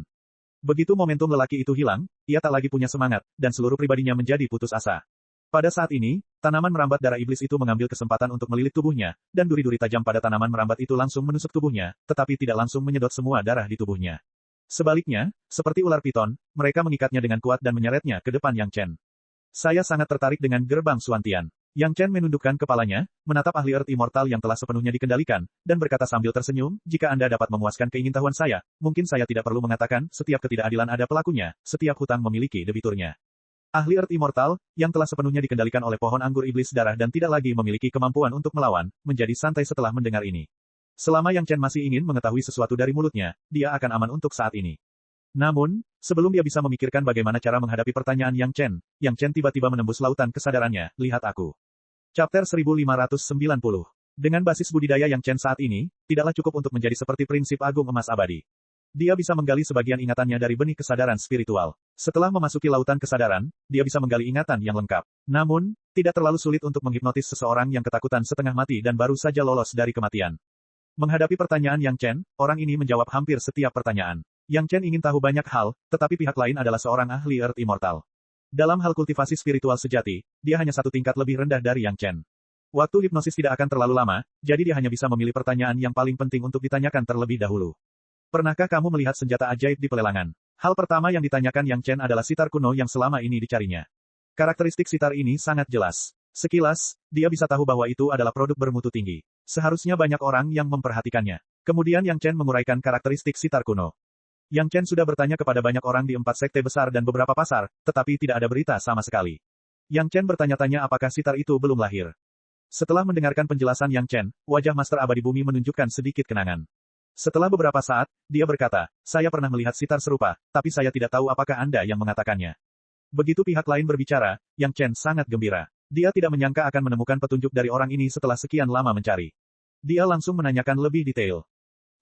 Begitu momentum lelaki itu hilang, ia tak lagi punya semangat, dan seluruh pribadinya menjadi putus asa. Pada saat ini, tanaman merambat darah iblis itu mengambil kesempatan untuk melilit tubuhnya, dan duri-duri tajam pada tanaman merambat itu langsung menusuk tubuhnya, tetapi tidak langsung menyedot semua darah di tubuhnya. Sebaliknya, seperti ular piton, mereka mengikatnya dengan kuat dan menyeretnya ke depan Yang Chen. Saya sangat tertarik dengan gerbang Suantian. Yang Chen menundukkan kepalanya, menatap ahli Earth Immortal yang telah sepenuhnya dikendalikan, dan berkata sambil tersenyum, jika Anda dapat memuaskan keingintahuan saya, mungkin saya tidak perlu mengatakan, setiap ketidakadilan ada pelakunya, setiap hutang memiliki debiturnya. Ahli Earth Immortal, yang telah sepenuhnya dikendalikan oleh pohon anggur iblis darah dan tidak lagi memiliki kemampuan untuk melawan, menjadi santai setelah mendengar ini. Selama Yang Chen masih ingin mengetahui sesuatu dari mulutnya, dia akan aman untuk saat ini. Namun, sebelum dia bisa memikirkan bagaimana cara menghadapi pertanyaan Yang Chen tiba-tiba menembus lautan kesadarannya, lihat aku. Chapter 1590. Dengan basis budidaya Yang Chen saat ini, tidaklah cukup untuk menjadi seperti prinsip agung emas abadi. Dia bisa menggali sebagian ingatannya dari benih kesadaran spiritual. Setelah memasuki lautan kesadaran, dia bisa menggali ingatan yang lengkap. Namun, tidak terlalu sulit untuk menghipnotis seseorang yang ketakutan setengah mati dan baru saja lolos dari kematian. Menghadapi pertanyaan Yang Chen, orang ini menjawab hampir setiap pertanyaan. Yang Chen ingin tahu banyak hal, tetapi pihak lain adalah seorang ahli Earth Immortal. Dalam hal kultivasi spiritual sejati, dia hanya 1 tingkat lebih rendah dari Yang Chen. Waktu hipnosis tidak akan terlalu lama, jadi dia hanya bisa memilih pertanyaan yang paling penting untuk ditanyakan terlebih dahulu. Pernahkah kamu melihat senjata ajaib di pelelangan? Hal pertama yang ditanyakan Yang Chen adalah sitar kuno yang selama ini dicarinya. Karakteristik sitar ini sangat jelas. Sekilas, dia bisa tahu bahwa itu adalah produk bermutu tinggi. Seharusnya banyak orang yang memperhatikannya. Kemudian Yang Chen menguraikan karakteristik sitar kuno. Yang Chen sudah bertanya kepada banyak orang di 4 sekte besar dan beberapa pasar, tetapi tidak ada berita sama sekali. Yang Chen bertanya-tanya apakah sitar itu belum lahir. Setelah mendengarkan penjelasan Yang Chen, wajah Master Abadi Bumi menunjukkan sedikit kenangan. Setelah beberapa saat, dia berkata, saya pernah melihat sitar serupa, tapi saya tidak tahu apakah Anda yang mengatakannya. Begitu pihak lain berbicara, Yang Chen sangat gembira. Dia tidak menyangka akan menemukan petunjuk dari orang ini setelah sekian lama mencari. Dia langsung menanyakan lebih detail.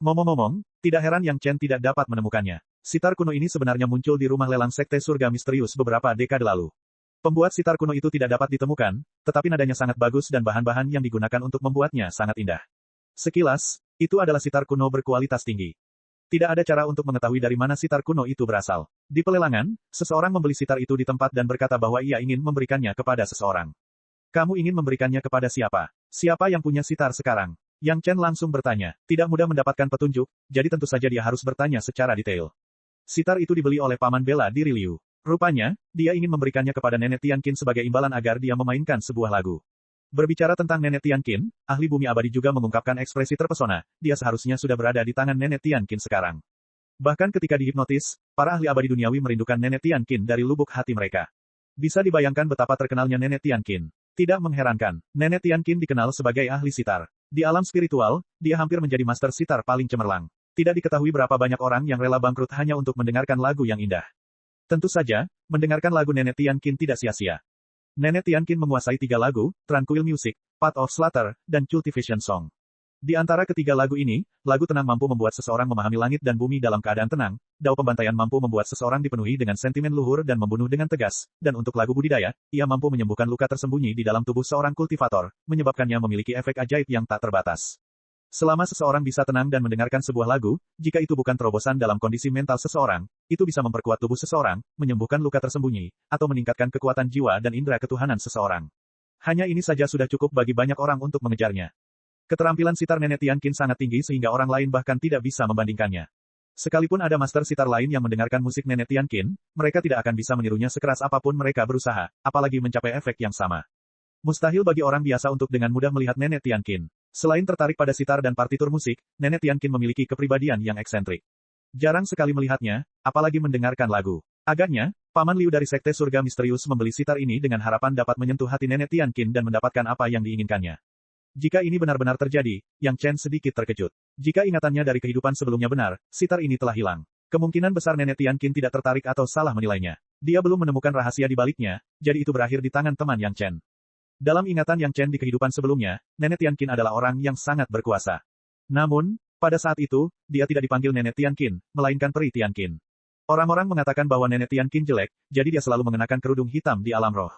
Ngomong-ngomong, tidak heran Yang Chen tidak dapat menemukannya. Sitar kuno ini sebenarnya muncul di rumah lelang Sekte Surga Misterius beberapa dekade lalu. Pembuat sitar kuno itu tidak dapat ditemukan, tetapi nadanya sangat bagus dan bahan-bahan yang digunakan untuk membuatnya sangat indah. Sekilas, itu adalah sitar kuno berkualitas tinggi. Tidak ada cara untuk mengetahui dari mana sitar kuno itu berasal. Di pelelangan, seseorang membeli sitar itu di tempat dan berkata bahwa ia ingin memberikannya kepada seseorang. Kamu ingin memberikannya kepada siapa? Siapa yang punya sitar sekarang? Yang Chen langsung bertanya. Tidak mudah mendapatkan petunjuk, jadi tentu saja dia harus bertanya secara detail. Sitar itu dibeli oleh Paman Bella di Riliu. Rupanya, dia ingin memberikannya kepada Nenek Tianqin sebagai imbalan agar dia memainkan sebuah lagu. Berbicara tentang Nenek Tianqin, ahli bumi abadi juga mengungkapkan ekspresi terpesona, dia seharusnya sudah berada di tangan Nenek Tianqin sekarang. Bahkan ketika dihipnotis, para ahli abadi duniawi merindukan Nenek Tianqin dari lubuk hati mereka. Bisa dibayangkan betapa terkenalnya Nenek Tianqin. Tidak mengherankan, Nenek Tianqin dikenal sebagai ahli sitar. Di alam spiritual, dia hampir menjadi master sitar paling cemerlang. Tidak diketahui berapa banyak orang yang rela bangkrut hanya untuk mendengarkan lagu yang indah. Tentu saja, mendengarkan lagu Nenek Tianqin tidak sia-sia. Nenek Tianqin menguasai 3 lagu, Tranquil Music, Path of Slaughter, dan Cultivation Song. Di antara ketiga lagu ini, lagu tenang mampu membuat seseorang memahami langit dan bumi dalam keadaan tenang, dao pembantaian mampu membuat seseorang dipenuhi dengan sentimen luhur dan membunuh dengan tegas, dan untuk lagu budidaya, ia mampu menyembuhkan luka tersembunyi di dalam tubuh seorang kultivator, menyebabkannya memiliki efek ajaib yang tak terbatas. Selama seseorang bisa tenang dan mendengarkan sebuah lagu, jika itu bukan terobosan dalam kondisi mental seseorang, itu bisa memperkuat tubuh seseorang, menyembuhkan luka tersembunyi, atau meningkatkan kekuatan jiwa dan indera ketuhanan seseorang. Hanya ini saja sudah cukup bagi banyak orang untuk mengejarnya. Keterampilan sitar Nenek Tianqin sangat tinggi sehingga orang lain bahkan tidak bisa membandingkannya. Sekalipun ada master sitar lain yang mendengarkan musik Nenek Tianqin, mereka tidak akan bisa menirunya sekeras apapun mereka berusaha, apalagi mencapai efek yang sama. Mustahil bagi orang biasa untuk dengan mudah melihat Nenek Tianqin. Selain tertarik pada sitar dan partitur musik, Nenek Tianqin memiliki kepribadian yang eksentrik. Jarang sekali melihatnya, apalagi mendengarkan lagu. Agaknya, Paman Liu dari Sekte Surga Misterius membeli sitar ini dengan harapan dapat menyentuh hati Nenek Tianqin dan mendapatkan apa yang diinginkannya. Jika ini benar-benar terjadi, Yang Chen sedikit terkejut. Jika ingatannya dari kehidupan sebelumnya benar, sitar ini telah hilang. Kemungkinan besar Nenek Tianqin tidak tertarik atau salah menilainya. Dia belum menemukan rahasia di baliknya, jadi itu berakhir di tangan teman Yang Chen. Dalam ingatan Yang Chen di kehidupan sebelumnya, Nenek Tianqin adalah orang yang sangat berkuasa. Namun, pada saat itu, dia tidak dipanggil Nenek Tianqin, melainkan Peri Tianqin. Orang-orang mengatakan bahwa Nenek Tianqin jelek, jadi dia selalu mengenakan kerudung hitam di alam roh.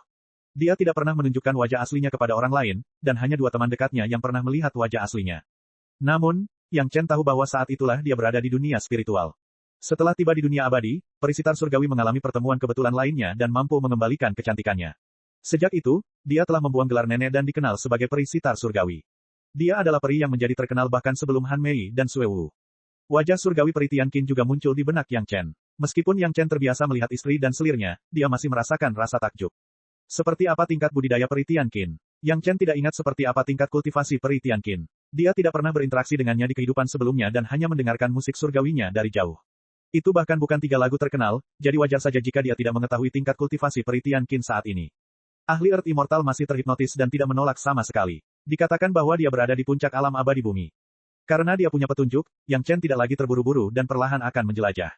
Dia tidak pernah menunjukkan wajah aslinya kepada orang lain, dan hanya 2 teman dekatnya yang pernah melihat wajah aslinya. Namun, Yang Chen tahu bahwa saat itulah dia berada di dunia spiritual. Setelah tiba di dunia abadi, peri sitar surgawi mengalami pertemuan kebetulan lainnya dan mampu mengembalikan kecantikannya. Sejak itu, dia telah membuang gelar nenek dan dikenal sebagai peri sitar surgawi. Dia adalah peri yang menjadi terkenal bahkan sebelum Han Mei dan Sue Wu. Wajah surgawi peri Tianqin juga muncul di benak Yang Chen. Meskipun Yang Chen terbiasa melihat istri dan selirnya, dia masih merasakan rasa takjub. Seperti apa tingkat budidaya peri Tianqin? Yang Chen tidak ingat seperti apa tingkat kultivasi peri Tianqin. Dia tidak pernah berinteraksi dengannya di kehidupan sebelumnya dan hanya mendengarkan musik surgawinya dari jauh. Itu bahkan bukan 3 lagu terkenal, jadi wajar saja jika dia tidak mengetahui tingkat kultivasi peri Tianqin saat ini. Ahli Earth Immortal masih terhipnotis dan tidak menolak sama sekali. Dikatakan bahwa dia berada di puncak alam abadi bumi. Karena dia punya petunjuk, Yang Chen tidak lagi terburu-buru dan perlahan akan menjelajah.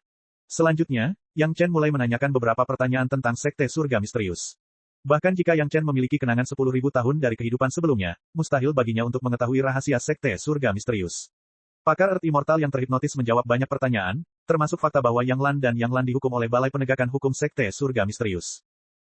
Selanjutnya, Yang Chen mulai menanyakan beberapa pertanyaan tentang Sekte Surga Misterius. Bahkan jika Yang Chen memiliki kenangan 10.000 tahun dari kehidupan sebelumnya, mustahil baginya untuk mengetahui rahasia Sekte Surga Misterius. Pakar Earth Immortal yang terhipnotis menjawab banyak pertanyaan, termasuk fakta bahwa Yang Lan dan Yang Lan dihukum oleh Balai Penegakan Hukum Sekte Surga Misterius.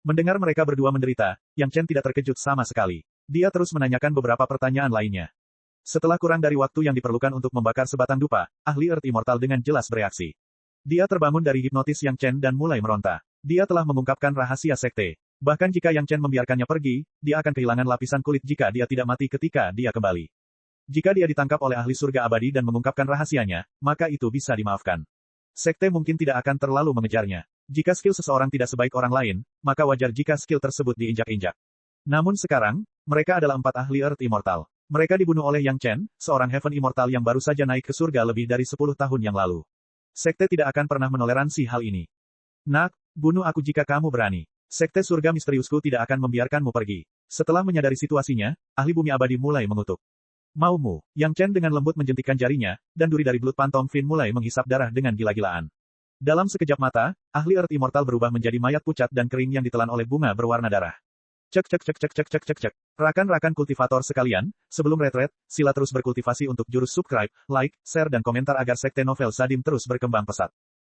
Mendengar mereka berdua menderita, Yang Chen tidak terkejut sama sekali. Dia terus menanyakan beberapa pertanyaan lainnya. Setelah kurang dari waktu yang diperlukan untuk membakar sebatang dupa, ahli Earth Immortal dengan jelas bereaksi. Dia terbangun dari hipnotis Yang Chen dan mulai meronta. Dia telah mengungkapkan rahasia sekte. Bahkan jika Yang Chen membiarkannya pergi, dia akan kehilangan lapisan kulit jika dia tidak mati ketika dia kembali. Jika dia ditangkap oleh ahli surga abadi dan mengungkapkan rahasianya, maka itu bisa dimaafkan. Sekte mungkin tidak akan terlalu mengejarnya. Jika skill seseorang tidak sebaik orang lain, maka wajar jika skill tersebut diinjak-injak. Namun sekarang, mereka adalah 4 ahli Earth Immortal. Mereka dibunuh oleh Yang Chen, seorang Heaven Immortal yang baru saja naik ke surga lebih dari 10 tahun yang lalu. Sekte tidak akan pernah menoleransi hal ini. Nak, bunuh aku jika kamu berani. Sekte surga misteriusku tidak akan membiarkanmu pergi. Setelah menyadari situasinya, ahli bumi abadi mulai mengutuk. Maumu, Yang Chen dengan lembut menjentikkan jarinya, dan duri dari Blood Phantom Fin mulai menghisap darah dengan gila-gilaan. Dalam sekejap mata, ahli Earth Immortal berubah menjadi mayat pucat dan kering yang ditelan oleh bunga berwarna darah. Cek cek cek cek cek cek cek cek. Rakan-rakan kultivator sekalian, sebelum retret, sila terus berkultivasi untuk jurus subscribe, like, share dan komentar agar Sekte Novel Sadim terus berkembang pesat.